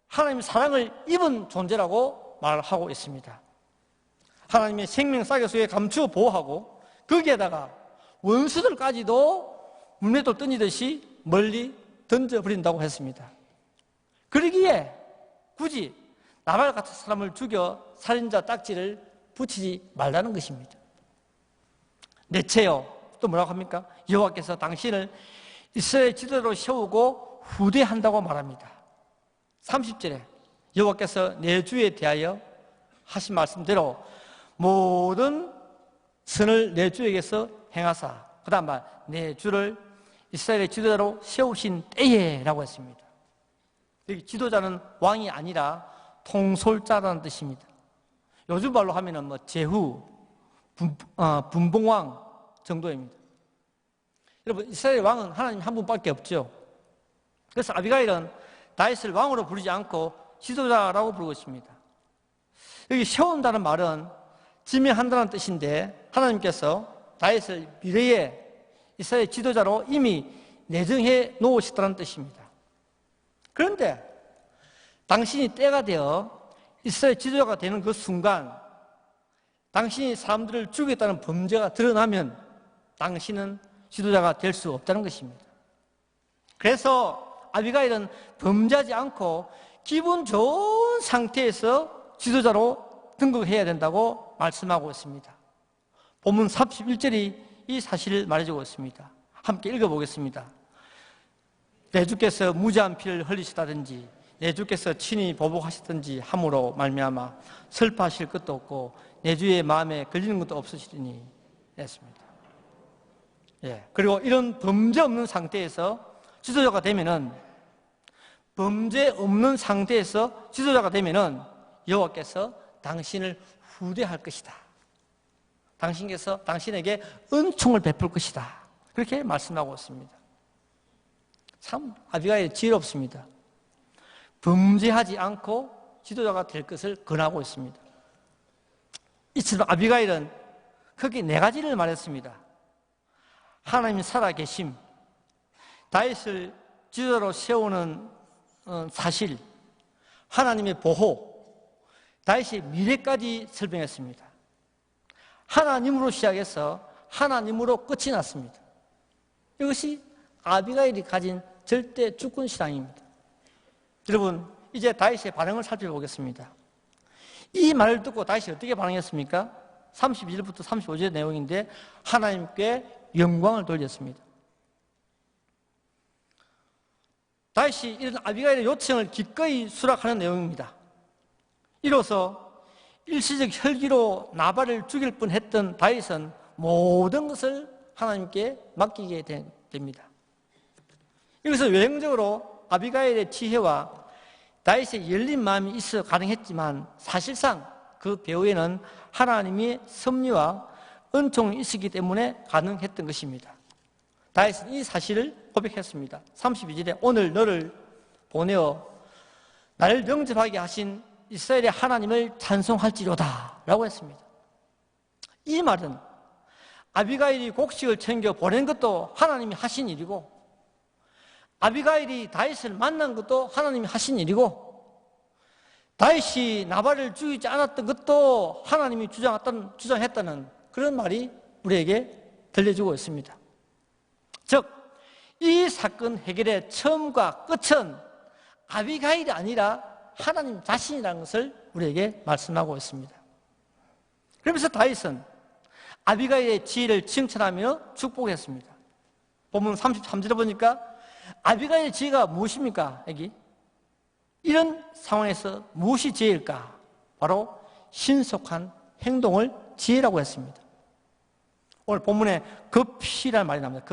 하나님의 사랑을 입은 존재라고 말하고 있습니다. 하나님의 생명 싸개 속에 감추어 보호하고 거기에다가 원수들까지도 물맷돌 던지듯이 멀리 던져버린다고 했습니다. 그러기에 굳이 나발 같은 사람을 죽여 살인자 딱지를 붙이지 말라는 것입니다. 넷째요, 또 뭐라고 합니까? 여호와께서 당신을 이스라엘 지도자로 세우고 후대한다고 말합니다. 30절에 여호와께서 내 주에 대하여 하신 말씀대로 모든 선을 내 주에게서 행하사 그 다음 말 내 주를 이스라엘의 지도자로 세우신 때에 라고 했습니다. 여기 지도자는 왕이 아니라 통솔자라는 뜻입니다. 요즘 말로 하면은 뭐 제후, 분봉왕 정도입니다. 여러분, 이스라엘 왕은 하나님 한 분밖에 없죠. 그래서 아비가일은 다윗을 왕으로 부르지 않고 지도자라고 부르고 있습니다. 여기 세운다는 말은 지명한다는 뜻인데 하나님께서 다윗을 미래에 이스라엘 지도자로 이미 내정해 놓으셨다는 뜻입니다. 그런데 당신이 때가 되어 이스라엘 지도자가 되는 그 순간 당신이 사람들을 죽였다는 범죄가 드러나면 당신은 지도자가 될 수 없다는 것입니다. 그래서 아비가일은 범죄하지 않고 기분 좋은 상태에서 지도자로 등극해야 된다고 말씀하고 있습니다. 본문 31절이 이 사실을 말해주고 있습니다. 함께 읽어보겠습니다. 내 주께서 무죄한 피를 흘리시다든지 내 주께서 친히 보복하시든지 함으로 말미암아 슬퍼하실 것도 없고 내 주의 마음에 걸리는 것도 없으시리니 했습니다. 예. 그리고 이런 범죄 없는 상태에서 지도자가 되면은 여호와께서 당신을 후대할 것이다. 당신께서 당신에게 은총을 베풀 것이다. 그렇게 말씀하고 있습니다. 참 아비가일이 지혜롭습니다. 범죄하지 않고 지도자가 될 것을 권하고 있습니다. 이처럼 아비가일은 크게 네 가지를 말했습니다. 하나님이 살아계심, 다윗을 지도자로 세우는 사실, 하나님의 보호, 다윗의 미래까지 설명했습니다. 하나님으로 시작해서 하나님으로 끝이 났습니다. 이것이 아비가일이 가진 절대 주권 신앙입니다. 여러분, 이제 다윗의 반응을 살펴보겠습니다. 이 말을 듣고 다윗이 어떻게 반응했습니까? 32절부터 35절 내용인데 하나님께 영광을 돌렸습니다. 다윗이 이런 아비가일의 요청을 기꺼이 수락하는 내용입니다. 이로써 일시적 혈기로 나발을 죽일 뻔했던 다윗은 모든 것을 하나님께 맡기게 됩니다. 여기서 외형적으로 아비가일의 지혜와 다윗의 열린 마음이 있어 가능했지만 사실상 그 배후에는 하나님의 섭리와 은총이 있었기 때문에 가능했던 것입니다. 다윗은 이 사실을 고백했습니다. 32절에 오늘 너를 보내어 나를 영접하게 하신 이스라엘의 하나님을 찬송할지로다 라고 했습니다. 이 말은 아비가일이 곡식을 챙겨 보낸 것도 하나님이 하신 일이고 아비가일이 다윗을 만난 것도 하나님이 하신 일이고 다윗이 나발을 죽이지 않았던 것도 하나님이 주장했다는 그런 말이 우리에게 들려주고 있습니다. 즉, 이 사건 해결의 처음과 끝은 아비가일이 아니라 하나님 자신이라는 것을 우리에게 말씀하고 있습니다. 그러면서 다윗은 아비가일의 지혜를 칭찬하며 축복했습니다. 본문 33절에 보니까 아비가일의 지혜가 무엇입니까? 여기 이런 상황에서 무엇이 지혜일까? 바로 신속한 행동을 지혜라고 했습니다. 오늘 본문에 급히라는 말이 나옵니다.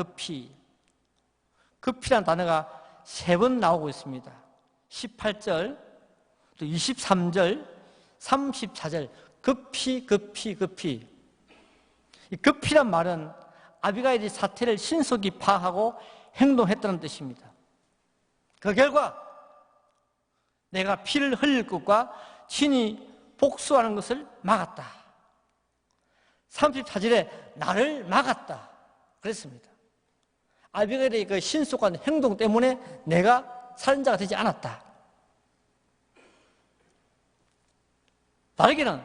급히라는 단어가 3번 나오고 있습니다. 18절, 또 23절, 34절, 급히. 이 급히란 말은 아비가일이 사태를 신속히 파악하고 행동했다는 뜻입니다. 그 결과 내가 피를 흘릴 것과 친히 복수하는 것을 막았다. 34절에 나를 막았다 그랬습니다. 아비가일의 그 신속한 행동 때문에 내가 살인자가 되지 않았다. 다르게는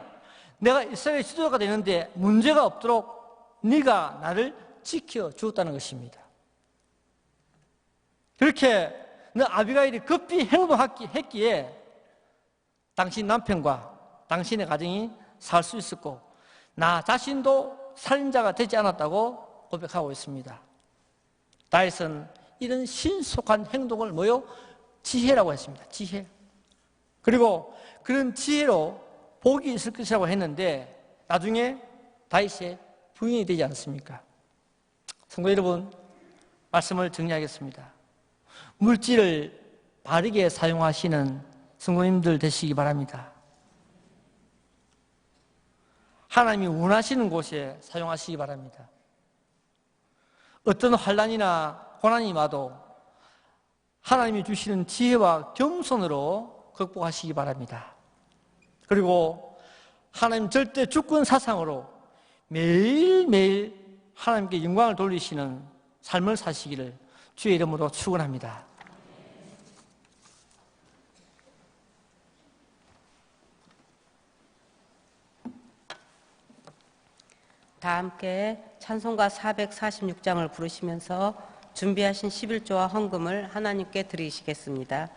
내가 이스라엘의 지도자가 되는데 문제가 없도록 네가 나를 지켜주었다는 것입니다. 그렇게 아비가일이 급히 행동했기에 당신 남편과 당신의 가정이 살 수 있었고 나 자신도 살인자가 되지 않았다고 고백하고 있습니다. 다윗은 이런 신속한 행동을 지혜라고 했습니다. 지혜. 그리고 그런 지혜로 복이 있을 것이라고 했는데 나중에 다윗의 부인이 되지 않습니까? 성도 여러분, 말씀을 정리하겠습니다. 물질을 바르게 사용하시는 성도님들 되시기 바랍니다. 하나님이 원하시는 곳에 사용하시기 바랍니다. 어떤 환난이나 고난이 와도 하나님이 주시는 지혜와 겸손으로 극복하시기 바랍니다. 그리고 하나님 절대 주권 사상으로 매일매일 하나님께 영광을 돌리시는 삶을 사시기를 주의 이름으로 축원합니다. 다 함께 찬송가 446장을 부르시면서 준비하신 11조와 헌금을 하나님께 드리시겠습니다.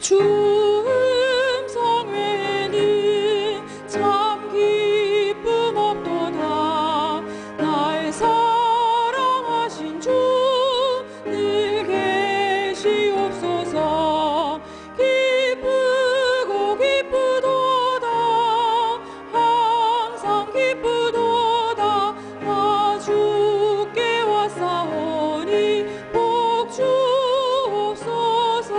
주음성 외에는 참 기쁨 없도다. 나의 사랑하신 주 늘 계시옵소서. 기쁘고 기쁘도다. 항상 기쁘도다. 나 주께 왔사오니 복 주옵소서.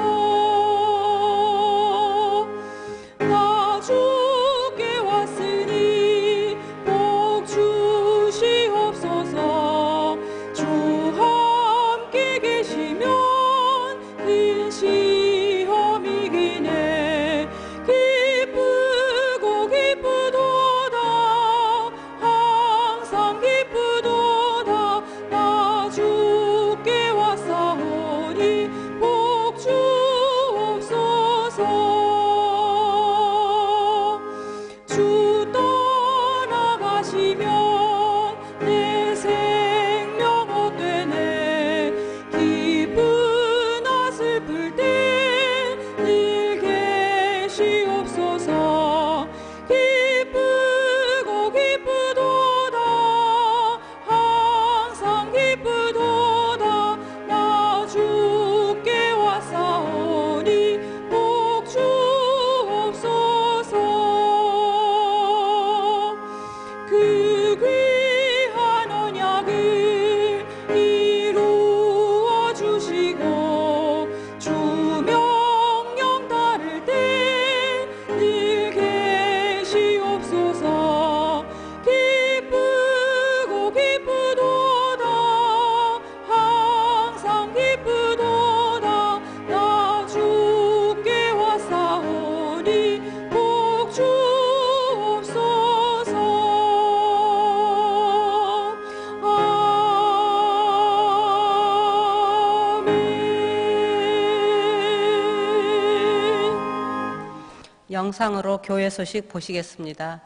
영상으로 교회 소식 보시겠습니다.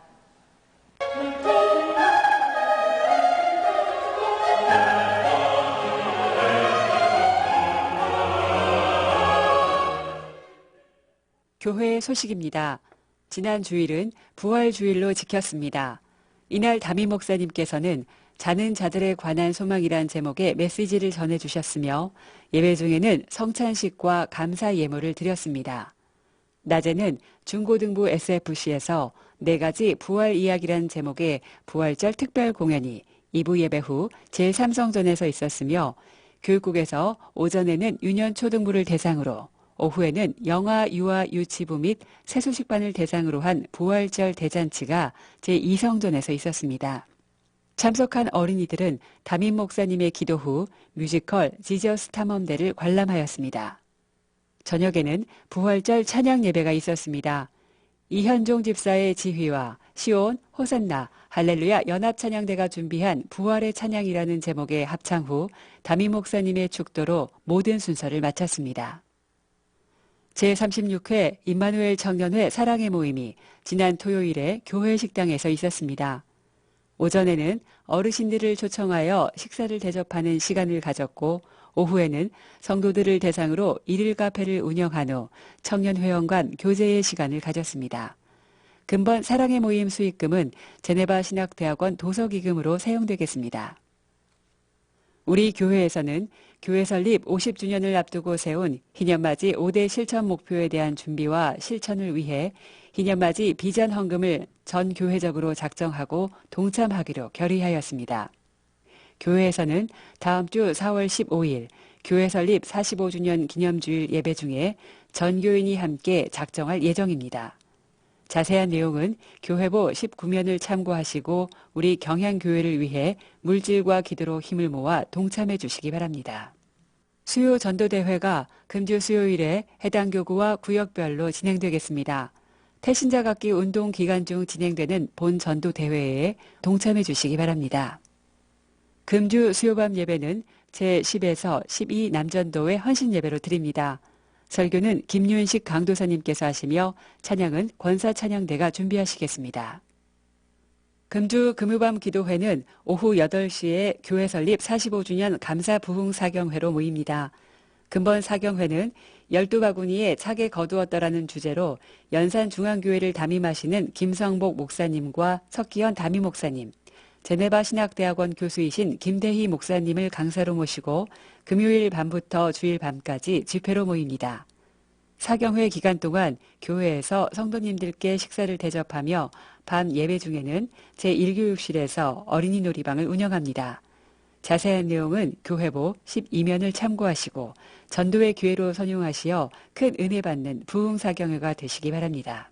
교회 소식입니다. 지난 주일은 부활주일로 지켰습니다. 이날 담임 목사님께서는 자는 자들에 관한 소망이란 제목의 메시지를 전해주셨으며 예배 중에는 성찬식과 감사 예물을 드렸습니다. 낮에는 중고등부 SFC에서 4가지 부활 이야기란 제목의 부활절 특별 공연이 2부 예배 후 제3성전에서 있었으며 교육국에서 오전에는 유년 초등부를 대상으로 오후에는 영아, 유아, 유치부 및 세수식반을 대상으로 한 부활절 대잔치가 제2성전에서 있었습니다. 참석한 어린이들은 담임 목사님의 기도 후 뮤지컬 지저스 탐험대를 관람하였습니다. 저녁에는 부활절 찬양 예배가 있었습니다. 이현종 집사의 지휘와 시온, 호산나, 할렐루야 연합찬양대가 준비한 부활의 찬양이라는 제목의 합창 후 담임 목사님의 축도로 모든 순서를 마쳤습니다. 제36회 임마누엘 청년회 사랑의 모임이 지난 토요일에 교회 식당에서 있었습니다. 오전에는 어르신들을 초청하여 식사를 대접하는 시간을 가졌고 오후에는 성도들을 대상으로 일일 카페를 운영한 후 청년회원 간 교제의 시간을 가졌습니다. 금번 사랑의 모임 수익금은 제네바 신학대학원 도서기금으로 사용되겠습니다. 우리 교회에서는 교회 설립 50주년을 앞두고 세운 희년맞이 5대 실천 목표에 대한 준비와 실천을 위해 희년맞이 비전 헌금을 전 교회적으로 작정하고 동참하기로 결의하였습니다. 교회에서는 다음 주 4월 15일 교회 설립 45주년 기념주일 예배 중에 전 교인이 함께 작정할 예정입니다. 자세한 내용은 교회보 19면을 참고하시고 우리 경향교회를 위해 물질과 기도로 힘을 모아 동참해 주시기 바랍니다. 수요 전도대회가 금주 수요일에 해당 교구와 구역별로 진행되겠습니다. 태신자 갖기 운동 기간 중 진행되는 본 전도대회에 동참해 주시기 바랍니다. 금주 수요밤 예배는 제10에서 12 남전도의 헌신예배로 드립니다. 설교는 김윤식 강도사님께서 하시며 찬양은 권사찬양대가 준비하시겠습니다. 금주 금요밤 기도회는 오후 8시에 교회 설립 45주년 감사 부흥 사경회로 모입니다. 금번 사경회는 12바구니에 차게 거두었더라는 주제로 연산중앙교회를 담임하시는 김성복 목사님과 석기현 담임 목사님, 제네바 신학대학원 교수이신 김대희 목사님을 강사로 모시고 금요일 밤부터 주일 밤까지 집회로 모입니다. 사경회 기간 동안 교회에서 성도님들께 식사를 대접하며 밤 예배 중에는 제1교육실에서 어린이 놀이방을 운영합니다. 자세한 내용은 교회보 12면을 참고하시고 전도의 기회로 선용하시어 큰 은혜 받는 부흥사경회가 되시기 바랍니다.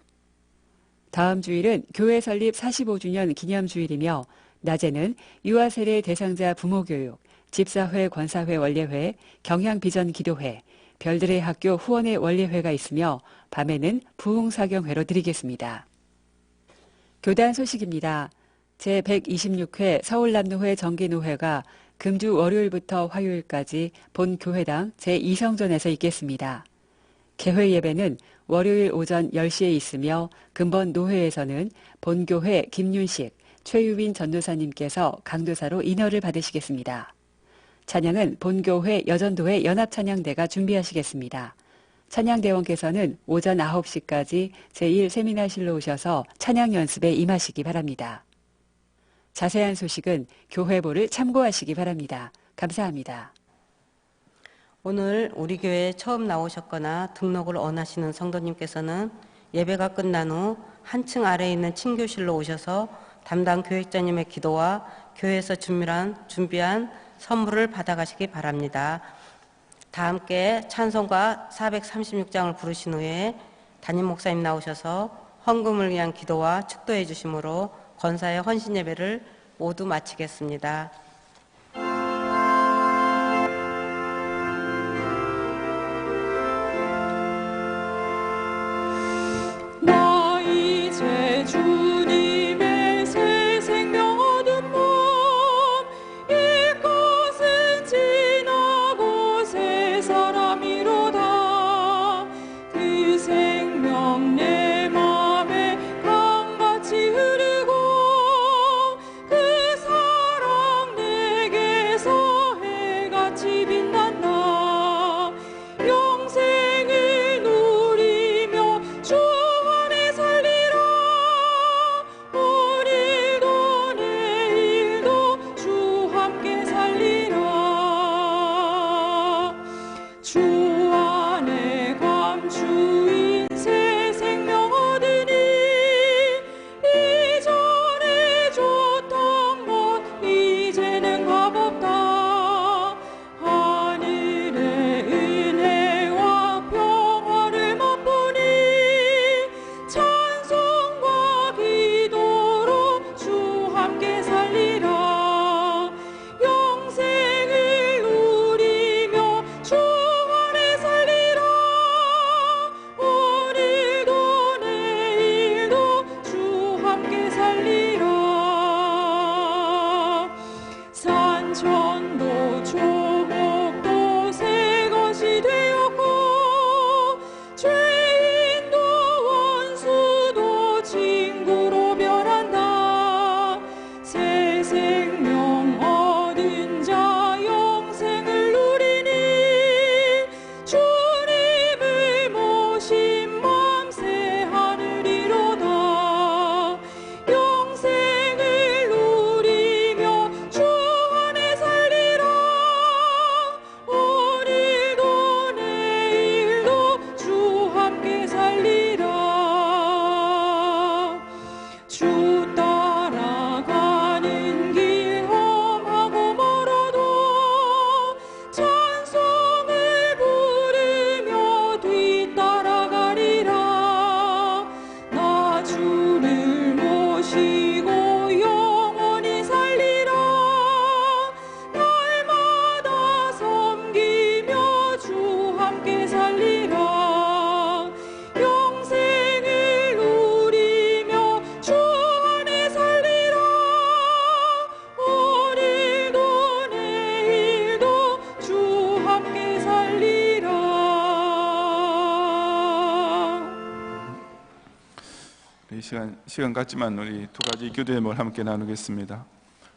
다음 주일은 교회 설립 45주년 기념주일이며 낮에는 유아세례 대상자 부모교육, 집사회 권사회 원례회, 경향비전 기도회, 별들의 학교 후원회 원례회가 있으며 밤에는 부흥사경회로 드리겠습니다. 교단 소식입니다. 제126회 서울남노회 정기노회가 금주 월요일부터 화요일까지 본 교회당 제2성전에서 있겠습니다. 개회 예배는 월요일 오전 10시에 있으며 금번 노회에서는 본교회 김윤식, 최유빈 전도사님께서 강도사로 인허를 받으시겠습니다. 찬양은 본교회 여전도회 연합찬양대가 준비하시겠습니다. 찬양대원께서는 오전 9시까지 제1세미나실로 오셔서 찬양 연습에 임하시기 바랍니다. 자세한 소식은 교회보를 참고하시기 바랍니다. 감사합니다. 오늘 우리 교회에 처음 나오셨거나 등록을 원하시는 성도님께서는 예배가 끝난 후 한층 아래에 있는 친교실로 오셔서 담당 교육자님의 기도와 교회에서 준비한 선물을 받아가시기 바랍니다. 다 함께 찬송가 436장을 부르신 후에 담임 목사님 나오셔서 헌금을 위한 기도와 축도해 주심으로 권사의 헌신 예배를 모두 마치겠습니다. 나 이제 주님의 새 생명 얻은 몸 이것은 지나고 새 사람이로다 그 생명 내 맘 시간 같지만 우리 두 가지 기도 제목을 함께 나누겠습니다.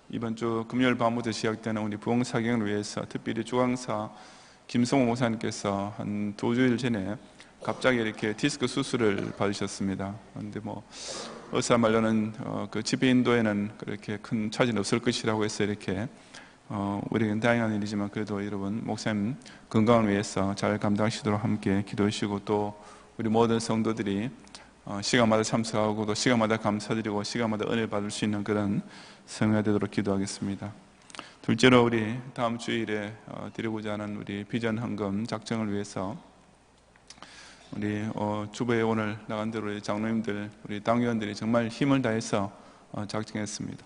이번 주 금요일 밤부터 시작되는 우리 부흥사경을 위해서 특별히 주강사 김성호 목사님께서 한 2주일 전에 갑자기 이렇게 디스크 수술을 받으셨습니다. 그런데 의사 말로는 그 집회 인도에는 그렇게 큰 차질은 없을 것이라고 해서 이렇게 우리에겐 다행한 일이지만 그래도 여러분 목사님 건강을 위해서 잘 감당하시도록 함께 기도해 주시고, 또 우리 모든 성도들이 시간마다 참석하고 또 시간마다 감사드리고 시간마다 은혜를 받을 수 있는 그런 성회가 되도록 기도하겠습니다. 둘째로 우리 다음 주일에 드리고자 하는 우리 비전 헌금 작정을 위해서 우리 주보에 오늘 나간 대로 우리 장로님들, 우리 당위원들이 정말 힘을 다해서 작정했습니다.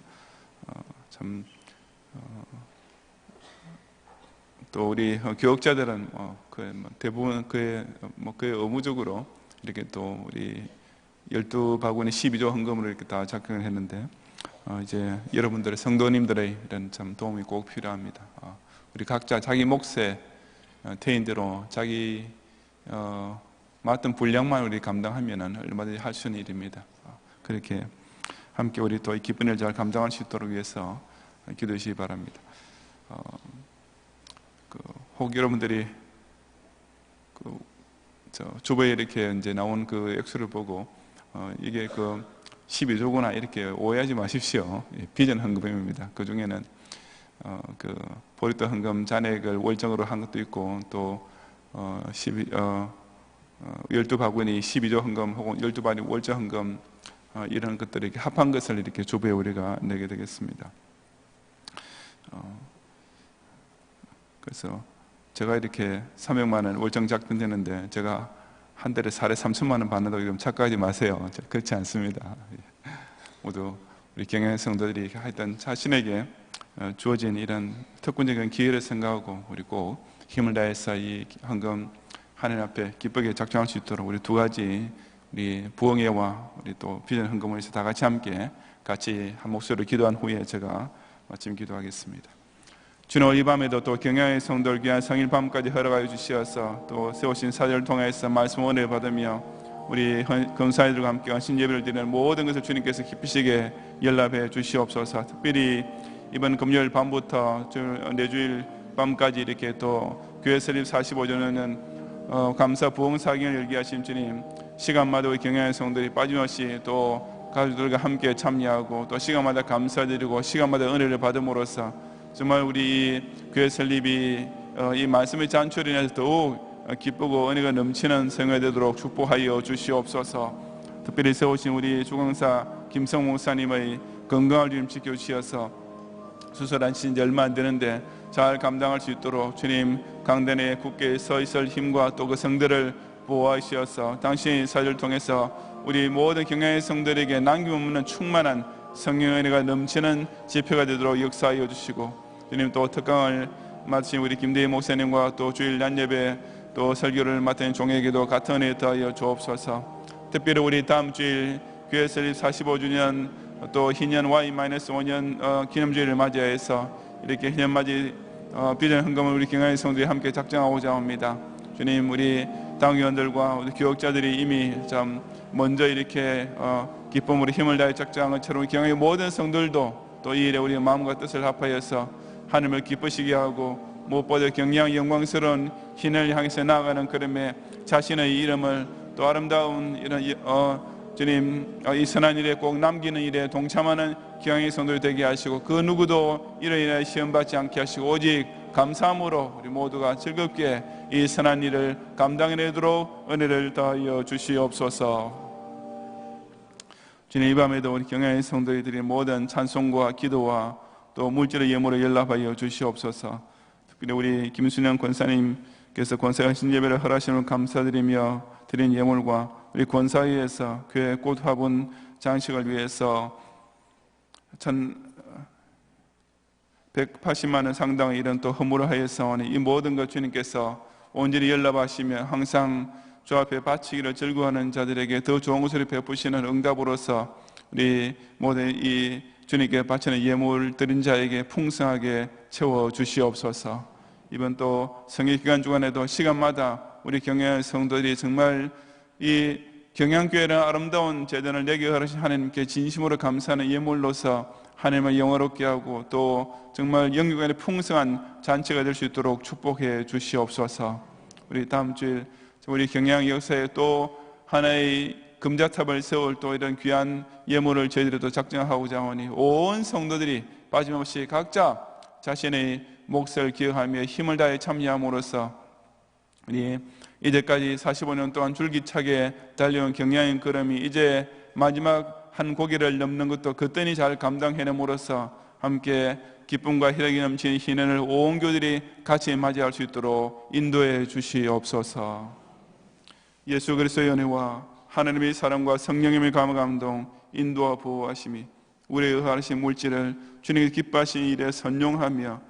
또 우리 교역자들은 대부분 그의 의무적으로 이렇게 또 우리 12바구니 12조 헌금으로 이렇게 다 작성을 했는데 이제 여러분들의 성도님들의 이런 참 도움이 꼭 필요합니다. 우리 각자 자기 몫의 태인대로 자기 맡은 분량만 우리 감당하면은 얼마든지 할 수 있는 일입니다. 그렇게 함께 우리 또 이 기쁜 일을 잘 감당할 수 있도록 위해서 기도해 주시기 바랍니다. 혹 여러분들이 주보에 이렇게 이제 나온 그 액수를 보고 이게 12조구나 이렇게 오해하지 마십시오. 비전 헌금입니다. 그 중에는 보리떡 헌금 잔액을 월정으로 한 것도 있고, 또 12바구니 12조 헌금 혹은 12바구니 월정 헌금 이런 것들을 이렇게 합한 것을 이렇게 주보에 우리가 내게 되겠습니다. 그래서 제가 이렇게 300만 원 월정 작성되는데 제가 한 달에 사례 3천만 원 받는다고 좀 착각하지 마세요. 그렇지 않습니다. 모두 우리 경영 성도들이 하여튼 자신에게 주어진 이런 특권적인 기회를 생각하고 우리 꼭 힘을 다해서 이 헌금 하나님 앞에 기쁘게 작정할 수 있도록 우리 두 가지 우리 부흥회와 우리 또 비전 헌금을 해서 다 같이 함께 같이 한 목소리로 기도한 후에 제가 마침 기도하겠습니다. 주님, 이 밤에도 또 경영의 성도를 귀한 성일 밤까지 허락하여 주시어서 또 세우신 사절을 통해서 말씀 은혜를 받으며 우리 검사들과 함께 헌신 예배를 드리는 모든 것을 주님께서 기쁘시게 연락해 주시옵소서. 특별히 이번 금요일 밤부터 내주일 밤까지 이렇게 또 교회 설립 45주년은 감사 부흥 사경을 열게 하신 주님, 시간마다 우리 경영의 성도들이 빠짐없이 또 가족들과 함께 참여하고 또 시간마다 감사드리고 시간마다 은혜를 받음으로써 정말 우리 교회 설립이 이 말씀의 잔초로 인해서 더욱 기쁘고 은혜가 넘치는 성회 되도록 축복하여 주시옵소서. 특별히 세우신 우리 주강사 김성호 목사님의 건강을 좀 지켜주셔서 수술하신 지 얼마 안 되는데 잘 감당할 수 있도록 주님 강단에 굳게 서 있을 힘과 또 그 성들을 보호하시어서 당신의 사절을 통해서 우리 모든 경영의 성들에게 남김없는 충만한 성령의 은혜가 넘치는 집회가 되도록 역사하여 주시고, 주님 또 특강을 마친 우리 김대희 목사님과 또 주일 낮예배 또 설교를 맡은 종에게도 같은 은혜 더하여 주옵소서. 특별히 우리 다음 주일 교회 설립 45주년 또 희년 Y-5년 기념주일을 맞이해서 이렇게 희년맞이 비전 헌금을 우리 경영의 성도들이 함께 작정하고자 합니다. 주님, 우리 당위원들과 우리 교역자들이 이미 참 먼저 이렇게 기쁨으로 힘을 다해 작정한 것처럼 경영의 모든 성들도 또 이 일에 우리의 마음과 뜻을 합하여서 하나님을 기쁘시게 하고 무엇보다 경량 영광스러운 신을 향해서 나아가는 그림에 자신의 이름을 또 아름다운 이런 주님 이 선한 일에 꼭 남기는 일에 동참하는 경영의 성도들이 되게 하시고, 그 누구도 이로 인해 시험받지 않게 하시고 오직 감사함으로 우리 모두가 즐겁게 이 선한 일을 감당해내도록 은혜를 더하여 주시옵소서. 주님, 이 밤에도 우리 경영의 성도들이 모든 찬송과 기도와 또 물질의 예물을 연락하여 주시옵소서. 특별히 우리 김순영 권사님께서 권사하신 예배를 허락하시는 감사드리며 드린 예물과 우리 권사회에서 교회 꽃 화분 장식을 위해서 180만 원 상당의 이런 또 허물을 하였사오니 이 모든 것 주님께서 온전히 연락하시며 항상 주 앞에 바치기를 즐거워하는 자들에게 더 좋은 것을 베푸시는 응답으로서 우리 모든 이 주님께 바치는 예물 드린 자에게 풍성하게 채워 주시옵소서. 이번 또 성회 기간 주간에도 시간마다 우리 경영의 성도들이 정말 이 경양교회는 아름다운 재단을 내게 허락하신 하나님께 진심으로 감사하는 예물로서 하나님을 영화롭게 하고 또 정말 영육간의 풍성한 잔치가 될 수 있도록 축복해 주시옵소서. 우리 다음 주일 우리 경양 역사에 또 하나의 금자탑을 세울 또 이런 귀한 예물을 저희들도 작정하고자 하오니 온 성도들이 빠짐없이 각자 자신의 몫을 기억하며 힘을 다해 참여함으로써 우리 이제까지 45년 동안 줄기차게 달려온 경양의 걸음이 이제 마지막 한 고개를 넘는 것도 그때니 잘 감당해냄으로써 함께 기쁨과 희락이 넘치는 희년을 온 교들이 같이 맞이할 수 있도록 인도해 주시옵소서. 예수 그리스도의 은혜와 하나님의 사랑과 성령님의 감동, 인도와 보호하심이 우리의 의하신 물질을 주님이 기뻐하신 일에 선용하며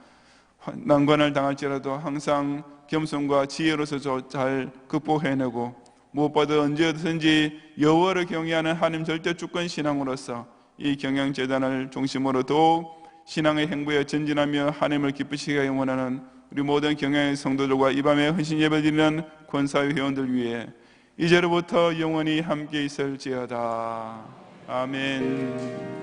난관을 당할지라도 항상 겸손과 지혜로서 잘 극복해내고 무엇보다 언제든지 여호와를 경외하는 하나님 절대 주권 신앙으로서 이 경양재단을 중심으로 더욱 신앙의 행보에 전진하며 하나님을 기쁘시게 원하는 우리 모든 경양의 성도들과 이 밤에 헌신 예배드리는 권사회 회원들 위해 이제로부터 영원히 함께 있을지어다. 아멘.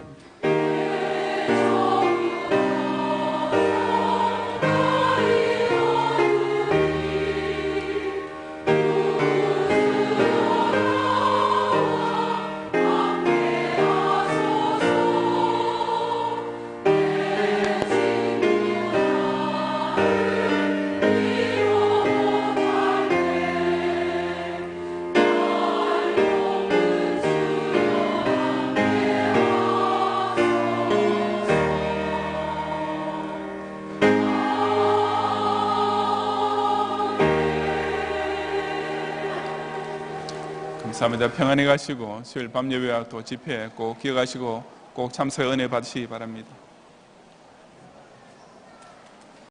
감사합니다. 평안히 가시고 수요일 밤 예배와 또 집회 꼭 기억하시고 꼭 참석 은혜 받으시기 바랍니다.